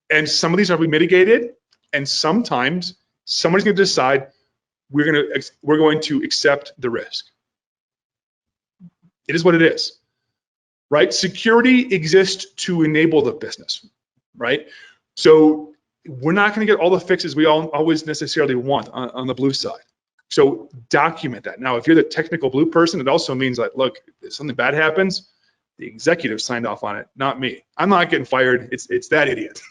and some of these are mitigated, and sometimes somebody's going to decide we're going to accept the risk. It is what it is, right? Security exists to enable the business, right? So we're not going to get all the fixes we always necessarily want on the blue side. So document that. Now, if you're the technical blue person, it also means that, look, if something bad happens, the executive signed off on it, not me. I'm not getting fired. It's that idiot,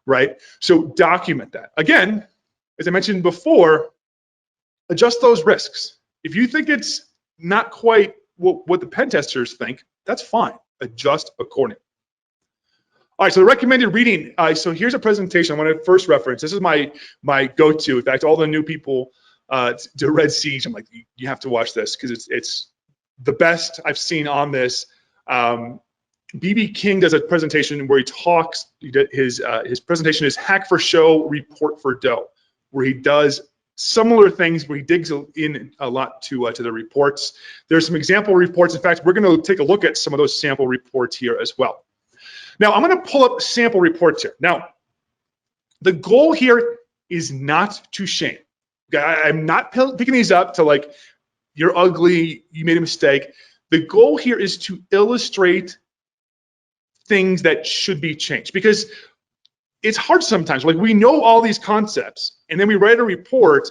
right? So document that. Again, as I mentioned before, adjust those risks. If you think it's not quite what the pen testers think, that's fine. Adjust accordingly. All right, so the recommended reading. So here's a presentation I want to first reference. This is my go-to. In fact, all the new people to Red Siege, I'm like, you have to watch this because it's the best I've seen on this. BB King does a presentation where he talks. His presentation is Hack for Show, Report for Dough, where he does similar things, where he digs in a lot to the reports. There's some example reports. In fact, we're going to take a look at some of those sample reports here as well. Now, I'm going to pull up sample reports here. Now, the goal here is not to shame. I'm not picking these up to like, you're ugly, you made a mistake. The goal here is to illustrate things that should be changed, because it's hard sometimes. Like, we know all these concepts, and then we write a report,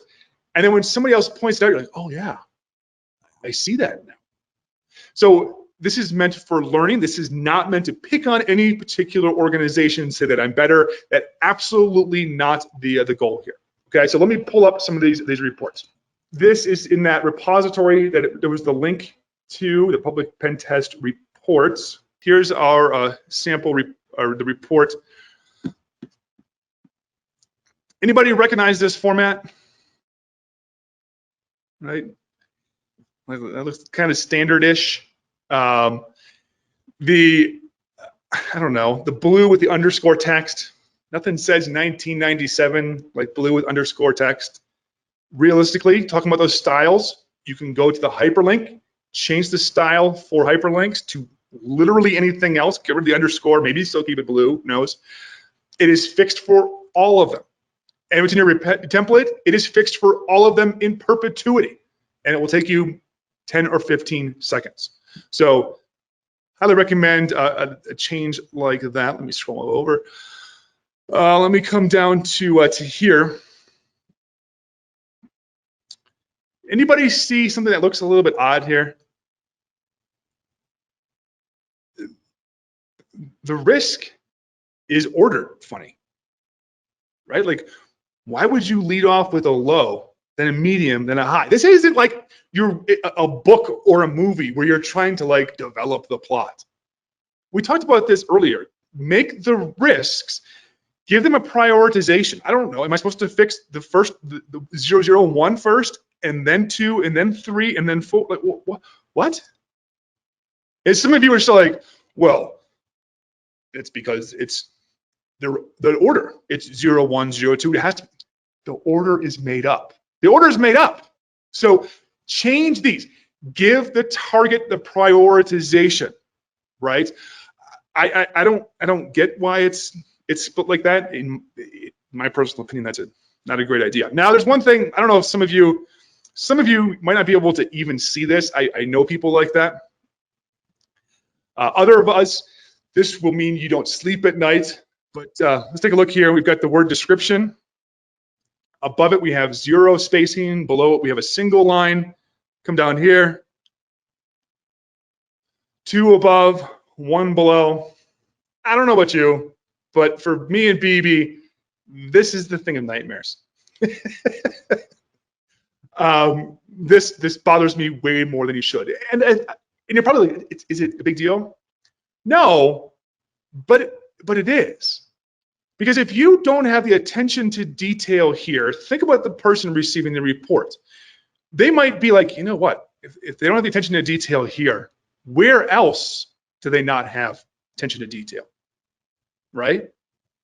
and then when somebody else points it out, you're like, oh yeah, I see that now. So this is meant for learning. This is not meant to pick on any particular organization and say that I'm better. That's absolutely not the goal here. Okay, so let me pull up some of these reports. This is in that repository that there was the link to the public pen test reports. Here's our sample or the report. Anybody recognize this format? Right, that looks kind of standard-ish. I don't know, the blue with the underscore text. Nothing says 1997 like blue with underscore text. Realistically, talking about those styles, you can go to the hyperlink, change the style for hyperlinks to literally anything else, get rid of the underscore, maybe still keep it blue, who knows. It is fixed for all of them. And within your template, it is fixed for all of them in perpetuity. And it will take you 10 or 15 seconds. So highly recommend a change like that. Let me scroll over. Let me come down to here. Anybody see something that looks a little bit odd here? The risk is ordered funny, right? Like, why would you lead off with a low, then a medium, then a high? This isn't like you're a book or a movie where you're trying to like develop the plot. We talked about this earlier. Make the risks, give them a prioritization. I don't know, am I supposed to fix the first, the 001 first, and then 2, and then 3, and then 4? Like, what? And some of you are still like, well, it's because it's the order. It's 01, 02. It has to. The order is made up. The order is made up. So change these. Give the target the prioritization, right? I don't get why it's split like that. In my personal opinion, that's not a great idea. Now, there's one thing. I don't know if some of you might not be able to even see this. I know people like that. Other of us, this will mean you don't sleep at night. But let's take a look here. We've got the word description. Above it, we have 0 spacing. Below it, we have a single line. Come down here. 2 above, 1 below. I don't know about you, but for me and BB, this is the thing of nightmares. This bothers me way more than you should. And you're probably like, is it a big deal? No, but it is. Because if you don't have the attention to detail here, think about the person receiving the report. They might be like, you know what, if they don't have the attention to detail here, where else do they not have attention to detail, right?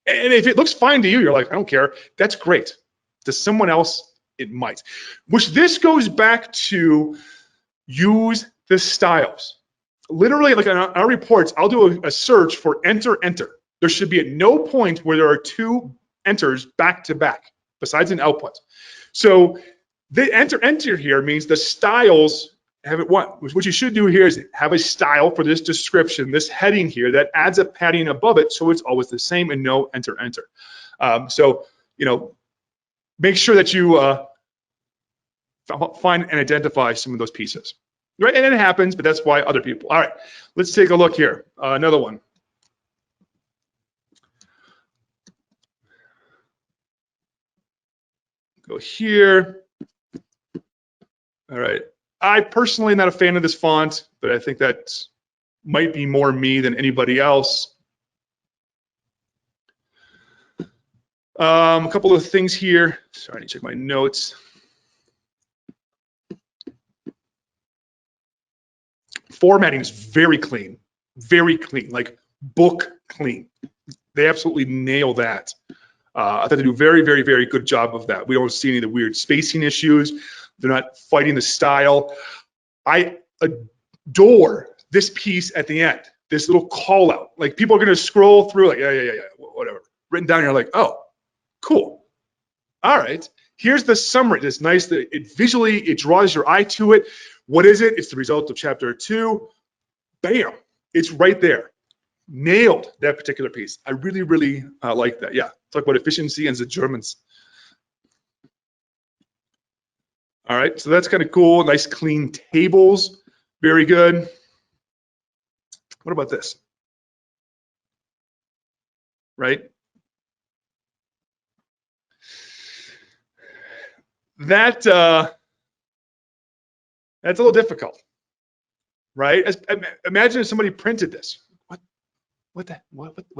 And if it looks fine to you, you're like, I don't care, that's great. To someone else, it might. Which this goes back to use the styles. Literally, like on our reports, I'll do a search for enter, enter. There should be at no point where there are 2 enters back to back, besides an output. So the enter here means the styles have it one. What you should do here is have a style for this description, this heading here that adds a padding above it so it's always the same and no enter. So, you know, make sure that you find and identify some of those pieces. Right, and it happens, but that's why other people. All right, let's take a look here. Another one. Go here. All right. I personally am not a fan of this font, but I think that might be more me than anybody else. A couple of things here. Sorry, I need to check my notes. Formatting is very clean, like book clean. They absolutely nail that. I thought they do a very, very, very good job of that. We don't see any of the weird spacing issues. They're not fighting the style. I adore this piece at the end, this little call out. Like people are gonna scroll through like, yeah, whatever. Written down, you're like, oh, cool. All right, here's the summary. It's nice that it draws your eye to it. What is it? It's the result of chapter 2. Bam, it's right there. Nailed that particular piece. I really, really like that. Yeah, talk about efficiency and the Germans. All right, so that's kind of cool. Nice clean tables, very good. What about this? Right? That's a little difficult, right? Imagine if somebody printed this. What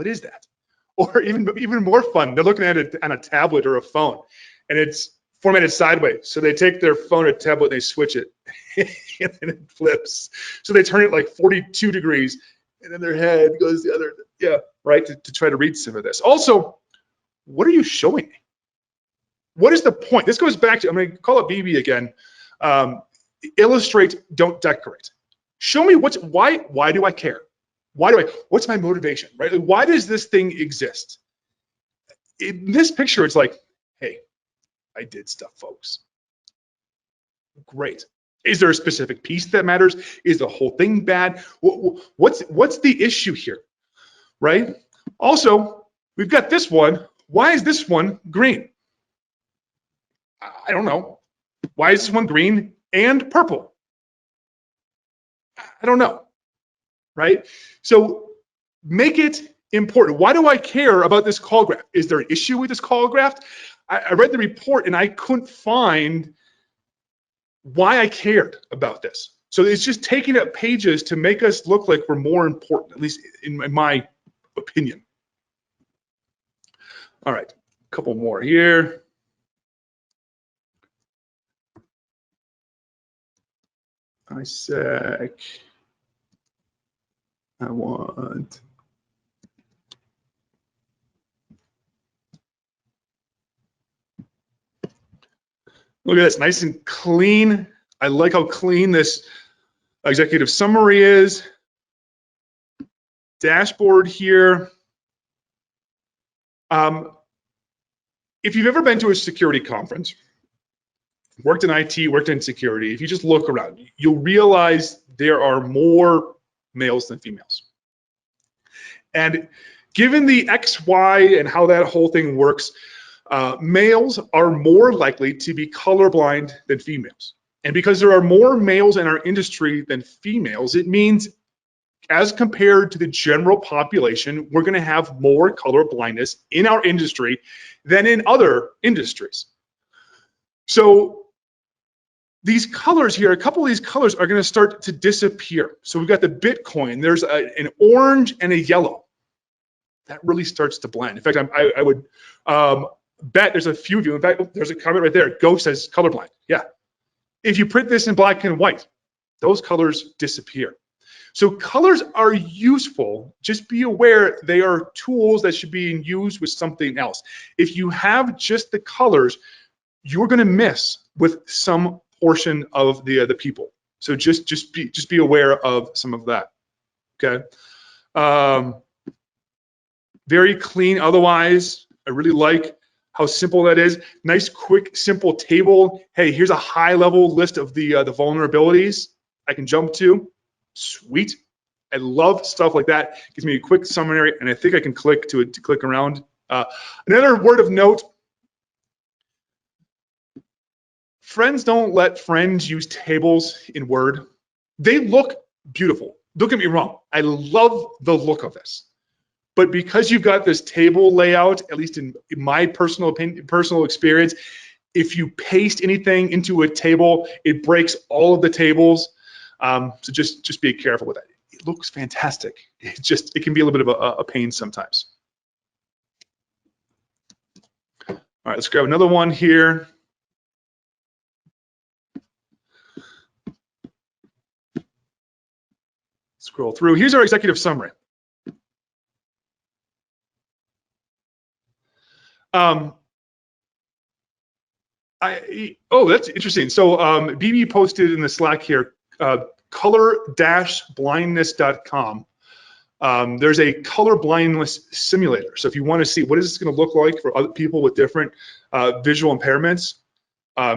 is that? Or even more fun, they're looking at it on a tablet or a phone, and it's formatted sideways. So they take their phone or tablet, and they switch it, and then it flips. So they turn it like 42 degrees, and then their head goes the other, yeah, right, to try to read some of this. Also, what are you showing me? What is the point? This goes back to, I'm going to call it BB again. Illustrate, don't decorate. Show me why do I care? What's my motivation, right? Like, why does this thing exist? In this picture, it's like, hey, I did stuff, folks. Great. Is there a specific piece that matters? Is the whole thing bad? What's the issue here, right? Also, we've got this one. Why is this one green? I don't know. Why is this one green and purple? I don't know, right? So make it important. Why do I care about this call graph? Is there an issue with this call graph? I read the report and I couldn't find why I cared about this. So it's just taking up pages to make us look like we're more important, at least in my opinion. All right, a couple more here. ISEC. I want. Look at this, nice and clean. I like how clean this executive summary is. Dashboard here. If you've ever been to a security conference, worked in IT, worked in security, if you just look around, you'll realize there are more males than females. And given the X, Y, and how that whole thing works, males are more likely to be colorblind than females. And because there are more males in our industry than females, it means as compared to the general population, we're going to have more color blindness in our industry than in other industries. So these colors here, a couple of these colors are going to start to disappear. So we've got the Bitcoin, there's an orange and a yellow. That really starts to blend. In fact, I would bet there's a few of you. In fact, there's a comment right there. Go says colorblind. Yeah. If you print this in black and white, those colors disappear. So colors are useful. Just be aware they are tools that should be used with something else. If you have just the colors, you're going to miss with some portion of the people. So just be aware of some of that. Okay. Very clean. Otherwise, I really like how simple that is. Nice, quick, simple table. Hey, here's a high-level list of the vulnerabilities I can jump to. Sweet. I love stuff like that. Gives me a quick summary, and I think I can click to click around. Another word of note. Friends don't let friends use tables in Word. They look beautiful. Don't get me wrong. I love the look of this. But because you've got this table layout, at least in my personal opinion, personal experience, if you paste anything into a table, it breaks all of the tables. So just be careful with that. It looks fantastic. It can be a little bit of a pain sometimes. All right, let's grab another one here. Scroll through. Here's our executive summary. That's interesting. So BB posted in the Slack here, color-blindness.com. There's a color blindness simulator. So if you want to see what is this going to look like for other people with different visual impairments,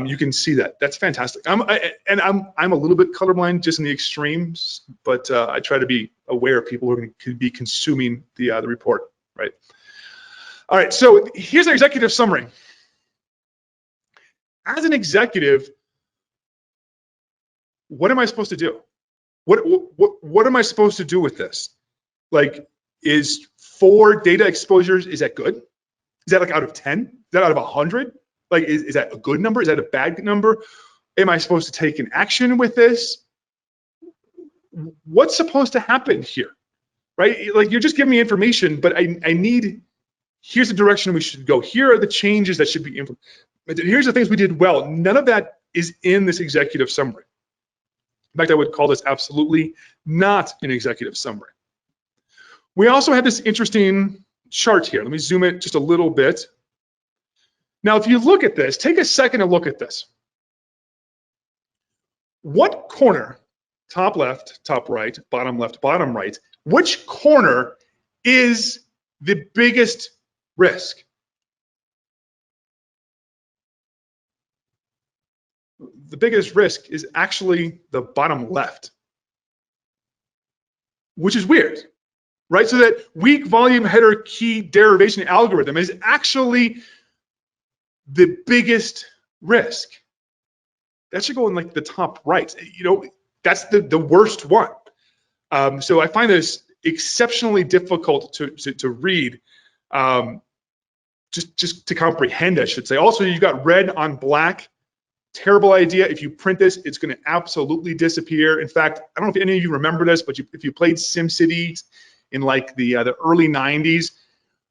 you can see that. That's fantastic. I'm a little bit colorblind, just in the extremes, but I try to be aware of people who are going to be consuming the report, right? All right, so here's our executive summary. As an executive, what am I supposed to do? What am I supposed to do with this? Like, is 4 data exposures, is that good? Is that like out of 10? Is that out of 100? Like, is that a good number? Is that a bad number? Am I supposed to take an action with this? What's supposed to happen here, right? Like, you're just giving me information, but I need, here's the direction we should go. Here are the changes that should be implemented. Here's the things we did well. None of that is in this executive summary. In fact, I would call this absolutely not an executive summary. We also have this interesting chart here. Let me zoom it just a little bit. Now, if you look at this, take a second to look at this. What corner, top left, top right, bottom left, bottom right, Which corner is the biggest risk? The biggest risk is actually the bottom left, which is weird, right? So that weak volume header key derivation algorithm is actually the biggest risk. That should go in like the top right. You know, that's the worst one. So I find this exceptionally difficult to read, just to comprehend, I should say. Also, you've got red on black. Terrible idea. If you print this, it's going to absolutely disappear. In fact, I don't know if any of you remember this, but if you played SimCity in like the early 90s,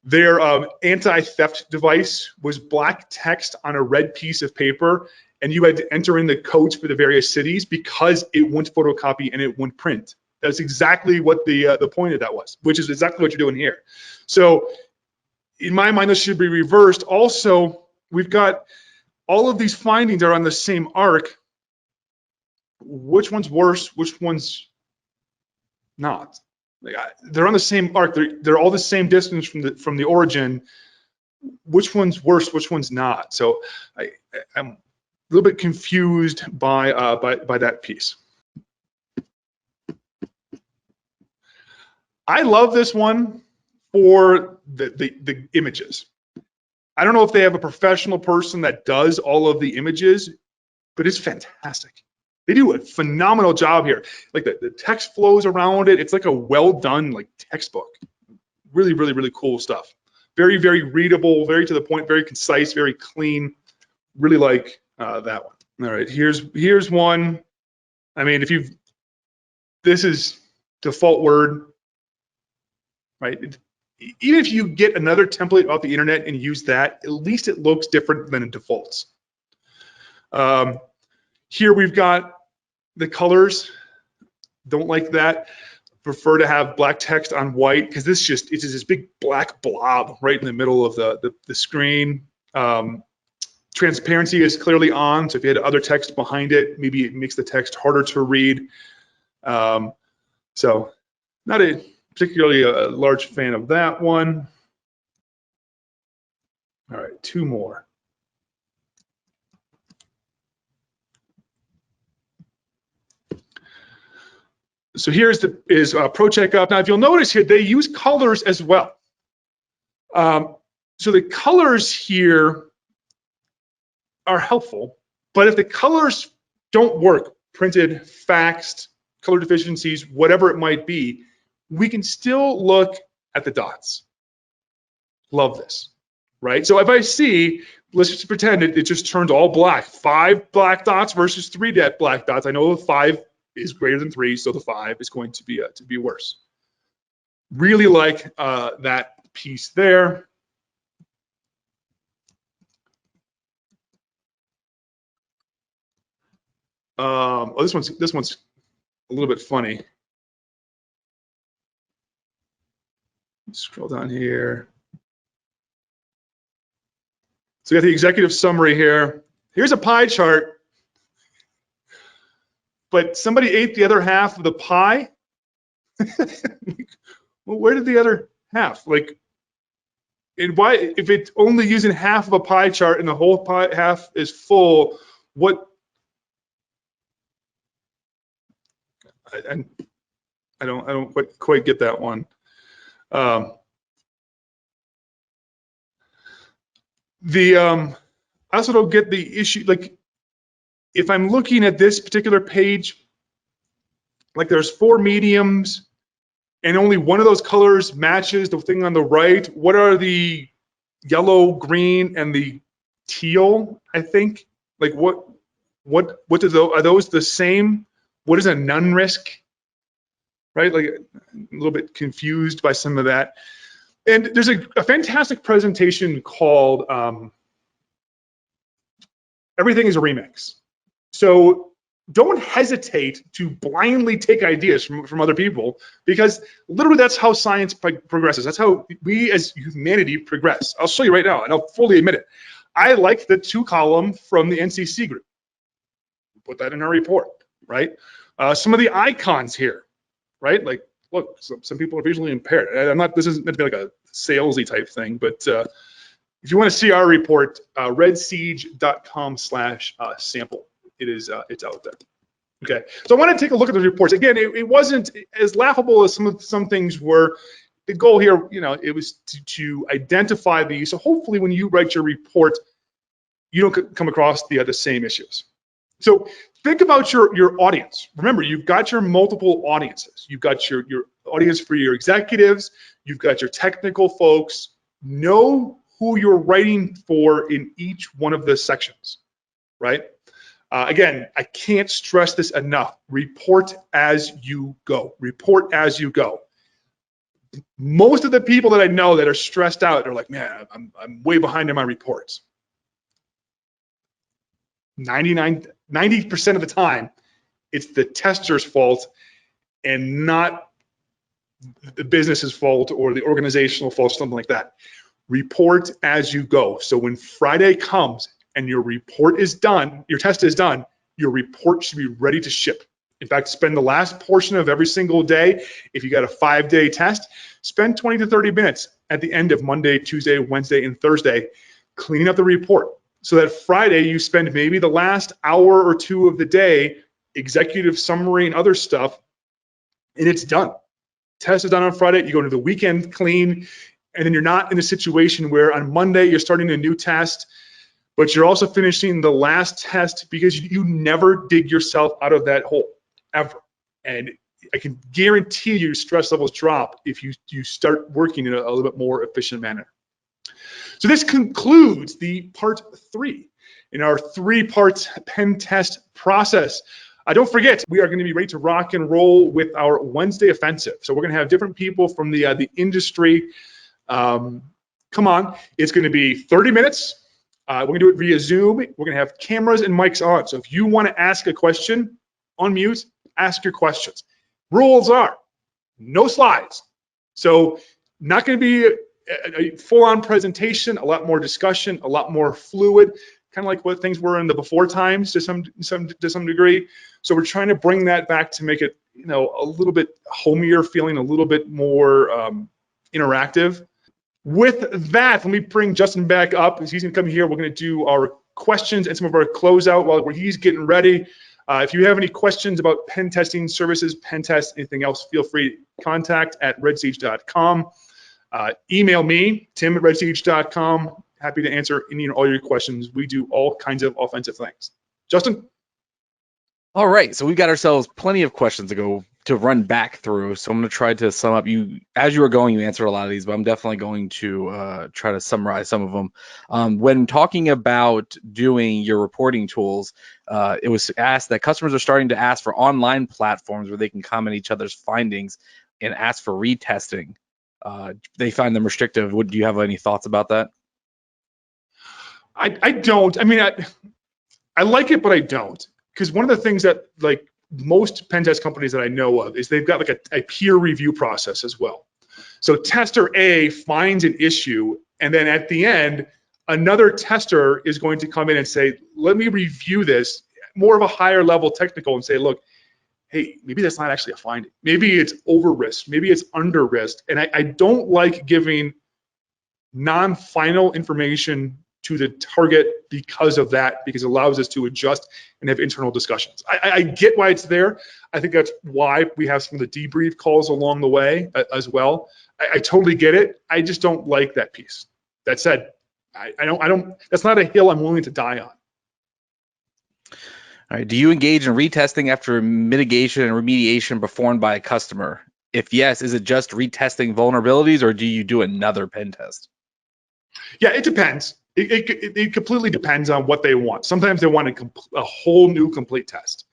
their anti-theft device was black text on a red piece of paper, and you had to enter in the codes for the various cities because it wouldn't photocopy and it wouldn't print. That's exactly what the point of that was, which is exactly what you're doing here. So in my mind, this should be reversed. Also, we've got all of these findings are on the same arc. Which one's worse? Which one's not? Like, they're on the same arc. They're all the same distance from the origin. Which one's worse? Which one's not? So I'm a little bit confused by that piece. I love this one for the images. I don't know if they have a professional person that does all of the images, but it's fantastic. They do a phenomenal job here. Like the text flows around it. It's like a well done like textbook. Really, really, really cool stuff. Very, very readable, very to the point, very concise, very clean. Really like that one. All right, here's one. I mean, this is default Word, right? Even if you get another template off the internet and use that, at least it looks different than it defaults. Here we've got the colors. Don't like that. Prefer to have black text on white because it's just this big black blob right in the middle of the screen. Transparency is clearly on, so if you had other text behind it, maybe it makes the text harder to read. So not particularly a large fan of that one. All right, two more. So here's Pro Checkup. Now, if you'll notice here, they use colors as well. So the colors here are helpful, but if the colors don't work, printed, faxed, color deficiencies, whatever it might be, we can still look at the dots. Love this, right? So if I see, let's just pretend it just turned all black, 5 black dots versus 3 black dots. I know the 5 is greater than 3, so the 5 is going to be worse. Really like that piece there. Oh, this one's a little bit funny. Scroll down here. So we got the executive summary here. Here's a pie chart, but somebody ate the other half of the pie. Well, where did the other half? Like, and why? If it's only using half of a pie chart and the whole pie half is full, what? I don't quite get that one. I also don't get the issue. Like, if I'm looking at this particular page, like there's 4 mediums, and only one of those colors matches the thing on the right. What are the yellow, green, and the teal? I think. Like, what are those the same? What is a none risk? Right? Like, I'm a little bit confused by some of that. And there's a fantastic presentation called Everything is a Remix. So don't hesitate to blindly take ideas from other people, because literally that's how science progresses. That's how we as humanity progress. I'll show you right now, and I'll fully admit it. I like the 2-column from the NCC group. Put that in our report, right? Some of the icons here, right? Like look, some people are visually impaired. I'm not, this isn't meant to be like a salesy type thing, but if you want to see our report, redsiege.com/sample. It's out there. Okay, so I want to take a look at the reports. Again, it wasn't as laughable as some things were. The goal here, it was to identify these. So hopefully when you write your report, you don't come across the same issues. So think about your audience. Remember, you've got your multiple audiences. You've got your audience for your executives. You've got your technical folks. Know who you're writing for in each one of the sections, right? Again, I can't stress this enough. Report as you go. Report as you go. Most of the people that I know that are stressed out are like, man, I'm way behind in my reports. 90% of the time, it's the tester's fault and not the business's fault or the organizational fault, something like that. Report as you go. So when Friday comes and your report is done, your test is done, your report should be ready to ship. In fact, spend the last portion of every single day. If you got a 5-day test, spend 20 to 30 minutes at the end of Monday, Tuesday, Wednesday, and Thursday cleaning up the report. So that Friday you spend maybe the last hour or two of the day, executive summary and other stuff, and it's done. Test is done on Friday, you go into the weekend clean, and then you're not in a situation where on Monday you're starting a new test, but you're also finishing the last test because you never dig yourself out of that hole, ever. And I can guarantee you stress levels drop if you start working in a little bit more efficient manner. So this concludes the part 3 in our 3-part pen test process. Don't forget, we are going to be ready to rock and roll with our Wednesday offensive. So we're going to have different people from the industry. Come on, it's going to be 30 minutes. We're going to do it via Zoom. We're going to have cameras and mics on. So if you want to ask a question, unmute, ask your questions. Rules are no slides. So not going to be a full-on presentation, a lot more discussion, a lot more fluid, kind of like what things were in the before times to some degree. So we're trying to bring that back to make it, a little bit homier feeling, a little bit more interactive. With that, let me bring Justin back up. He's going to come here. We're going to do our questions and some of our closeout while he's getting ready. If you have any questions about pen testing services, pen test, anything else, feel free to contact at redsiege.com. Email me, tim@redsiege.com. Happy to answer any and all your questions. We do all kinds of offensive things. Justin? All right, so we've got ourselves plenty of questions to run back through. So I'm going to try to sum up. As you were going, you answered a lot of these, but I'm definitely going to try to summarize some of them. When talking about doing your reporting tools, it was asked that customers are starting to ask for online platforms where they can comment each other's findings and ask for retesting. They find them restrictive. Do you have any thoughts about that? I don't. I mean, I like it, but I don't. Because one of the things that most pen test companies that I know of is they've got a peer review process as well. So tester A finds an issue, and then at the end, another tester is going to come in and say, let me review this, more of a higher level technical, and say, look, hey, maybe that's not actually a finding. Maybe it's over risk. Maybe it's under risk. And I don't like giving non-final information to the target because of that, because it allows us to adjust and have internal discussions. I get why it's there. I think that's why we have some of the debrief calls along the way as well. I totally get it. I just don't like that piece. That said, I don't, that's not a hill I'm willing to die on. All right. Do you engage in retesting after mitigation and remediation performed by a customer? If yes, is it just retesting vulnerabilities, or do you do another pen test? Yeah, it depends. It completely depends on what they want. Sometimes they want a whole new complete test.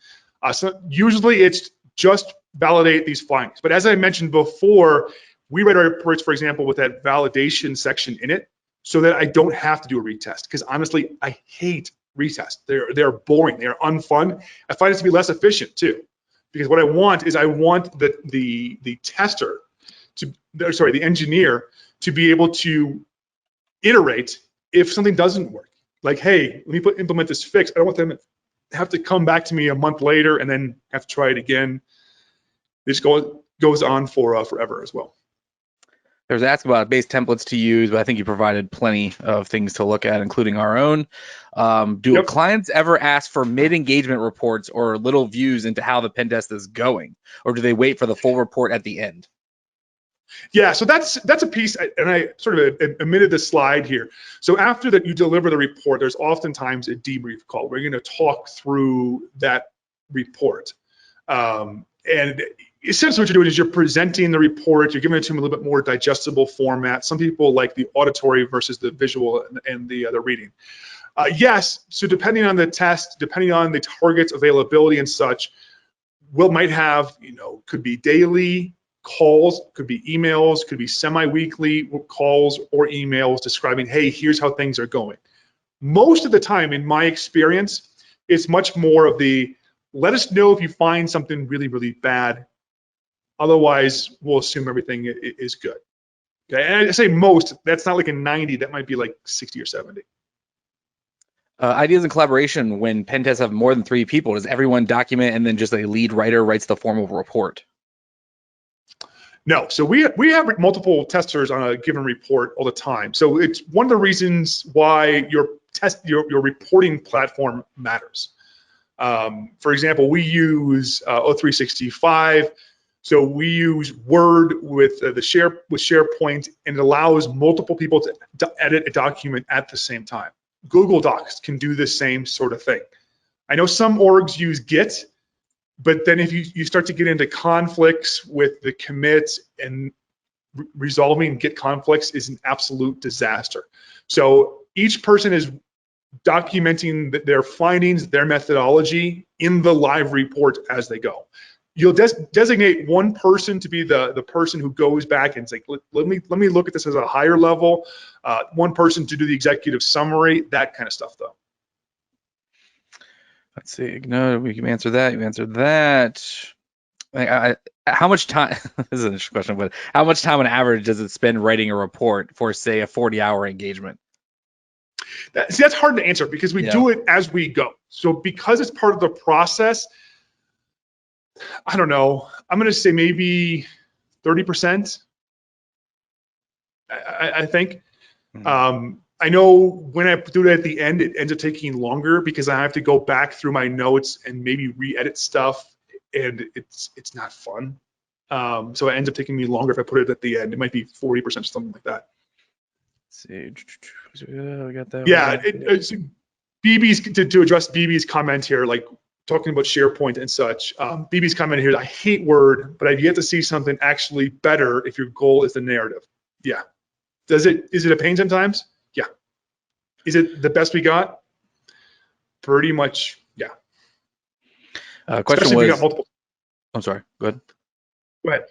So usually it's just validate these findings. But as I mentioned before, we write our reports, for example, with that validation section in it, so that I don't have to do a retest. Because honestly, I hate retests. They're boring. They're unfun. I find it to be less efficient too. Because what I want is the tester the engineer to be able to iterate if something doesn't work. Like, hey, let me implement this fix. I don't want them to have to come back to me a month later and then have to try it again. They just go goes on for forever as well. There's asked about base templates to use, but I think you provided plenty of things to look at, including our own. Do clients ever ask for mid-engagement reports or little views into how the pen test is going, or do they wait for the full report at the end? Yeah, so that's a piece, and I sort of omitted the slide here. So after that you deliver the report, there's oftentimes a debrief call where you're going to talk through that report. And essentially what you're doing is you're presenting the report, you're giving it to them a little bit more digestible format. Some people like the auditory versus the visual and the reading. Yes, so depending on the test, depending on the target's availability and such, might have, could be daily calls, could be emails, could be semi-weekly calls or emails describing, hey, here's how things are going. Most of the time, in my experience, it's much more of the, let us know if you find something really, really bad. Otherwise, we'll assume everything is good. Okay, and I say most, that's not like a 90, that might be like 60 or 70. Ideas and collaboration, when pen tests have more than 3 people, does everyone document and then just a lead writer writes the formal report? No, so we have multiple testers on a given report all the time. So it's one of the reasons why your reporting platform matters. For example, we use O365. So we use Word with SharePoint, and it allows multiple people to edit a document at the same time. Google Docs can do the same sort of thing. I know some orgs use Git, but then if you start to get into conflicts with the commits, and resolving Git conflicts is an absolute disaster. So each person is documenting their findings, their methodology in the live report as they go. You'll designate one person to be the person who goes back and say, let me look at this as a higher level. One person to do the executive summary, that kind of stuff though. Let's see. No, we can answer that. You answered that. How much time? This is an interesting question, but how much time on average does it spend writing a report for, say, a 40-hour engagement? That's hard to answer because we do it as we go. So because it's part of the process, I don't know. I'm going to say maybe 30%. I think. I know when I do it at the end, it ends up taking longer because I have to go back through my notes and maybe re-edit stuff, and it's not fun. So it ends up taking me longer if I put it at the end. It might be 40%, something like that. Let's see, we got that. Yeah, BB's to address BB's comment here, like talking about SharePoint and such. BB's comment here: I hate Word, but I've yet to see something actually better if your goal is the narrative. Yeah. Is it a pain sometimes? Yeah. Is it the best we got? Pretty much, yeah. Question Especially was, if we got multiple. I'm sorry, go ahead. Go ahead.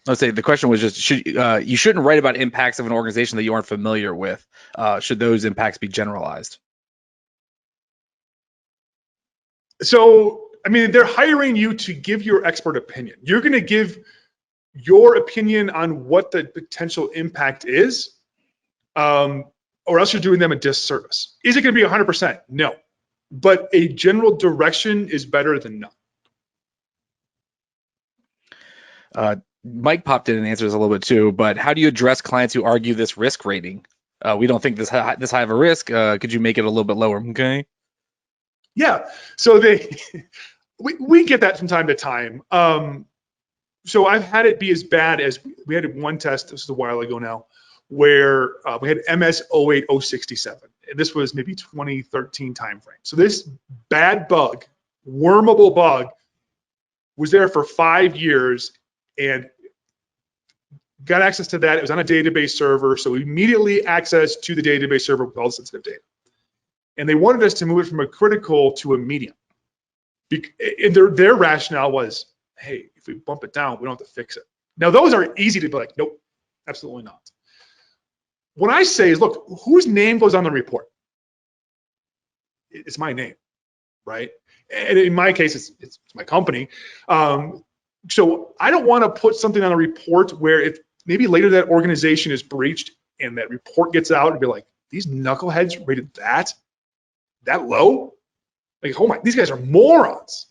Let's say the question was just, you shouldn't write about impacts of an organization that you aren't familiar with. Should those impacts be generalized? So, I mean, they're hiring you to give your expert opinion. You're going to give your opinion on what the potential impact is, or else you're doing them a disservice. Is it going to be 100%? No. But a general direction is better than none. Mike popped in and answers a little bit too, but how do you address clients who argue this risk rating? We don't think this high of a risk. Could you make it a little bit lower? Okay. Yeah. So we get that from time to time. So I've had it be as bad as, we had one test, this is a while ago now, where we had MS 08067. And this was maybe 2013 timeframe. So this bad bug, wormable bug, was there for 5 years and got access to that. It was on a database server. So immediately access to the database server with all the sensitive data. And they wanted us to move it from a critical to a medium. And their rationale was, hey, if we bump it down, we don't have to fix it. Now, those are easy to be like, nope, absolutely not. What I say is, look, whose name goes on the report? It's my name, right? And in my case, it's my company. So I don't want to put something on a report where if maybe later that organization is breached and that report gets out and be like, these knuckleheads rated that low? Like, oh my, these guys are morons.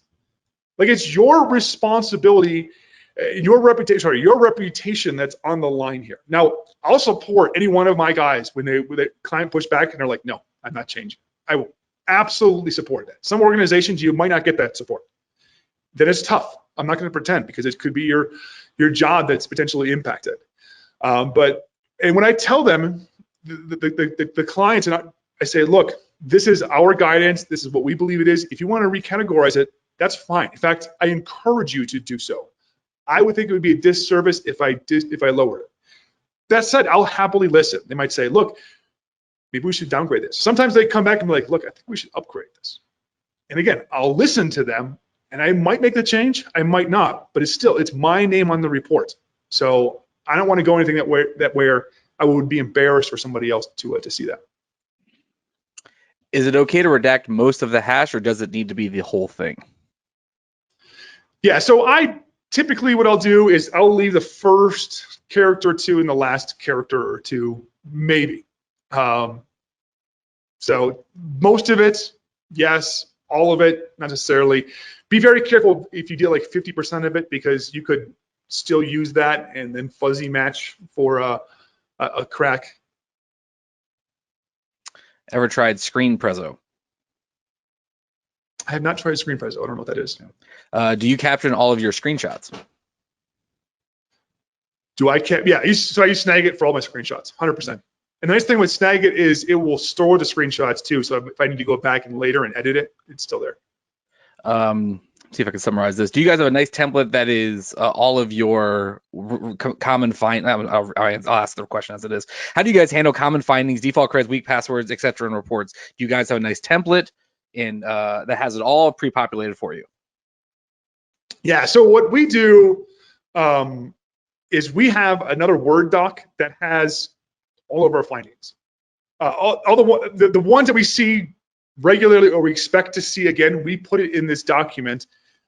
Like, it's your responsibility Your reputation that's on the line here. Now, I'll support any one of my guys when the client push back and they're like, no, I'm not changing. I will absolutely support that. Some organizations, you might not get that support. Then it's tough. I'm not going to pretend, because it could be your job that's potentially impacted. And when I tell them, the clients, and I say, look, this is our guidance. This is what we believe it is. If you want to recategorize it, that's fine. In fact, I encourage you to do so. I would think it would be a disservice if I lowered it. That said, I'll happily listen. They might say, look, maybe we should downgrade this. Sometimes they come back and be like, look, I think we should upgrade this. And again, I'll listen to them, and I might make the change, I might not, but it's my name on the report. So I don't want to go anything where I would be embarrassed for somebody else to see that. Is it okay to redact most of the hash, or does it need to be the whole thing? Yeah, so typically what I'll do is I'll leave the first character or two and the last character or two, maybe. So most of it, yes. All of it, not necessarily. Be very careful if you do like 50% of it, because you could still use that and then fuzzy match for a crack. Ever tried screen prezo? I have not tried screen prezo. I don't know what that is. Do you caption all of your screenshots? Yeah, so I use Snagit for all my screenshots, 100%. And the nice thing with Snagit is it will store the screenshots too. So if I need to go back and later and edit it, it's still there. See if I can summarize this. Do you guys have a nice template that is all of your common I'll ask the question as it is. How do you guys handle common findings, default creds, weak passwords, etc., and reports? Do you guys have a nice template that has it all pre-populated for you? Yeah. So what we do is we have another Word doc that has all of our findings. All the ones that we see regularly or we expect to see again, we put it in this document,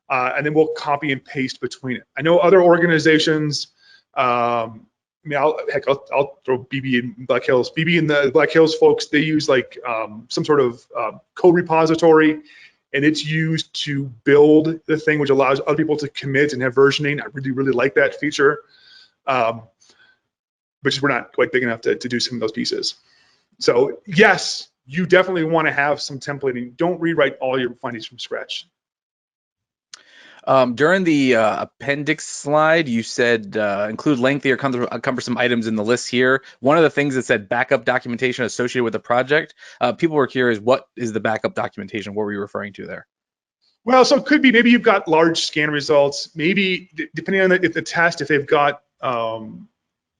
and then we'll copy and paste between it. I know other organizations, I'll throw BB in Black Hills. BB and the Black Hills folks, they use like some sort of code repository, and it's used to build the thing, which allows other people to commit and have versioning. I really, really like that feature. But we're not quite big enough to do some of those pieces. So yes, you definitely want to have some templating. Don't rewrite all your findings from scratch. During the appendix slide, you said include lengthy or cumbersome items in the list here. One of the things that said backup documentation associated with the project. People were curious, what is the backup documentation? What were you referring to there? Well, so it could be maybe you've got large scan results. Maybe depending on the test, if they've got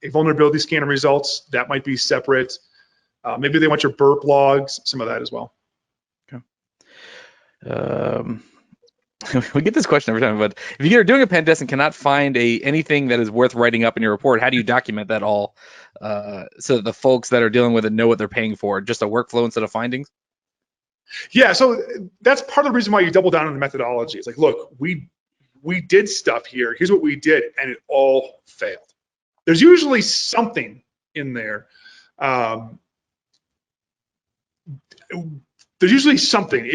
a vulnerability scanner results, that might be separate. Maybe they want your burp logs, some of that as well. Okay. We get this question every time, but if you're doing a pen test and cannot find anything that is worth writing up in your report, how do you document that all so that the folks that are dealing with it know what they're paying for? Just a workflow instead of findings? Yeah, so that's part of the reason why you double down on the methodology. It's like, look, we did stuff here. Here's what we did, and it all failed. There's usually something in there. There's usually something.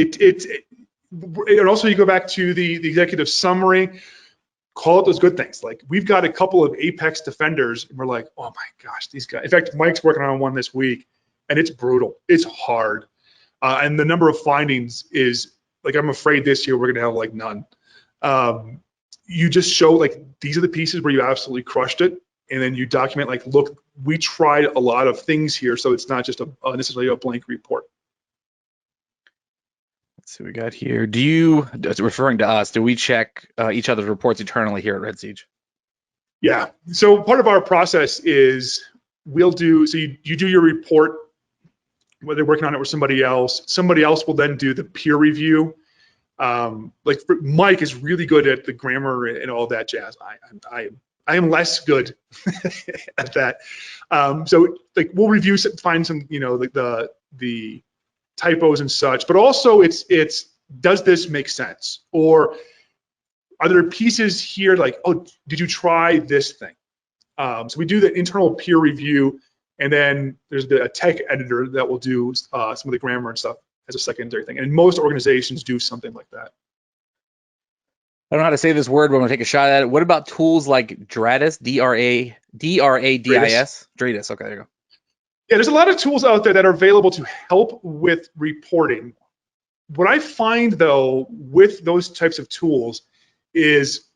And also you go back to the executive summary, call it those good things. Like we've got a couple of Apex defenders, and we're like, oh my gosh, these guys. In fact, Mike's working on one this week, and it's brutal. It's hard. And the number of findings is like, I'm afraid this year we're gonna have like none. You just show like, these are the pieces where you absolutely crushed it. And then you document like, look, we tried a lot of things here. So it's not just necessarily a blank report. Let's see what we got here. Referring to us, do we check each other's reports internally here at Red Siege? Yeah, so part of our process is you do your report, whether they're working on it with somebody else will then do the peer review. Like Mike is really good at the grammar and all that jazz. I am less good at that. So like we'll review, find some, like the typos and such, but also it's does this make sense? Or are there pieces here like, oh, did you try this thing? So we do the internal peer review, and then there's a tech editor that will do some of the grammar and stuff as a secondary thing. And most organizations do something like that. I don't know how to say this word, but I'm gonna take a shot at it. What about tools like Dradis, Dradis? Dradis. Okay, there you go. Yeah, there's a lot of tools out there that are available to help with reporting. What I find though with those types of tools is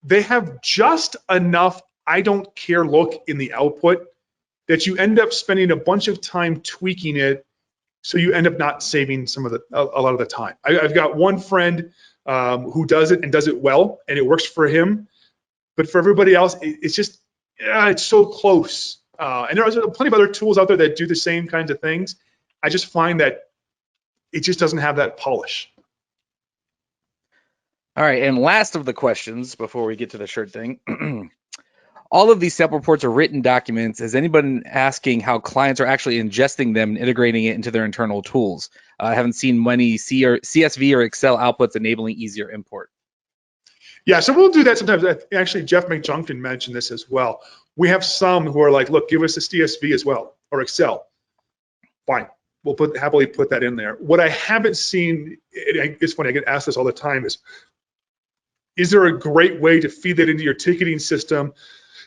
they have just enough I don't care look in the output that you end up spending a bunch of time tweaking it, so you end up not saving a lot of the time. I've got one friend who does it and does it well, and it works for him. But for everybody else, it's just it's so close. And there are plenty of other tools out there that do the same kinds of things. I just find that it just doesn't have that polish. All right, and last of the questions before we get to the shirt thing. All of these sample reports are written documents. Is anybody asking how clients are actually ingesting them and integrating it into their internal tools? I haven't seen many CSV or Excel outputs enabling easier import. Yeah, so we'll do that sometimes. Actually, Jeff McJunkin mentioned this as well. We have some who are like, look, give us a CSV as well, or Excel. Fine, we'll happily put that in there. What I haven't seen, it's funny, I get asked this all the time, is there a great way to feed that into your ticketing system,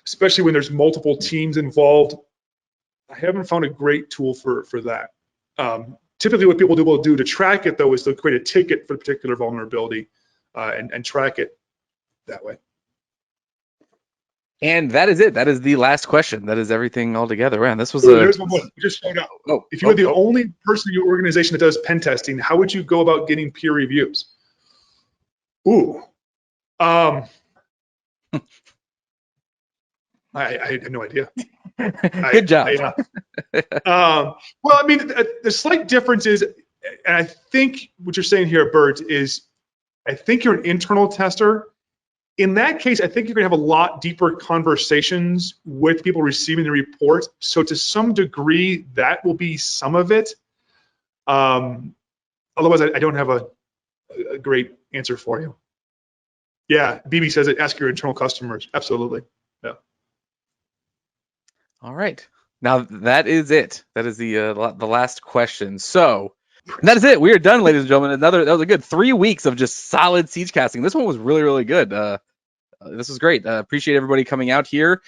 especially when there's multiple teams involved? I haven't found a great tool for that. Typically what people will do to track it though is they'll create a ticket for a particular vulnerability and track it that way. And that is it. That is the last question. That is everything all together. Man, this was There's one more. We just found out. Oh, if you were the only person in your organization that does pen testing, how would you go about getting peer reviews? Ooh. I have no idea. Good job. Well, I mean, the slight difference is, and I think what you're saying here, Bert, is I think you're an internal tester. In that case, I think you're going to have a lot deeper conversations with people receiving the report. So to some degree, that will be some of it. Otherwise, I don't have a great answer for you. Yeah, BB says it, ask your internal customers. Absolutely. Yeah. All right. Now that is it. That is the last question. So that is it. We are done, ladies and gentlemen. That was a good 3 weeks of just solid SiegeCasting. This one was really, really good. This was great. Appreciate everybody coming out here.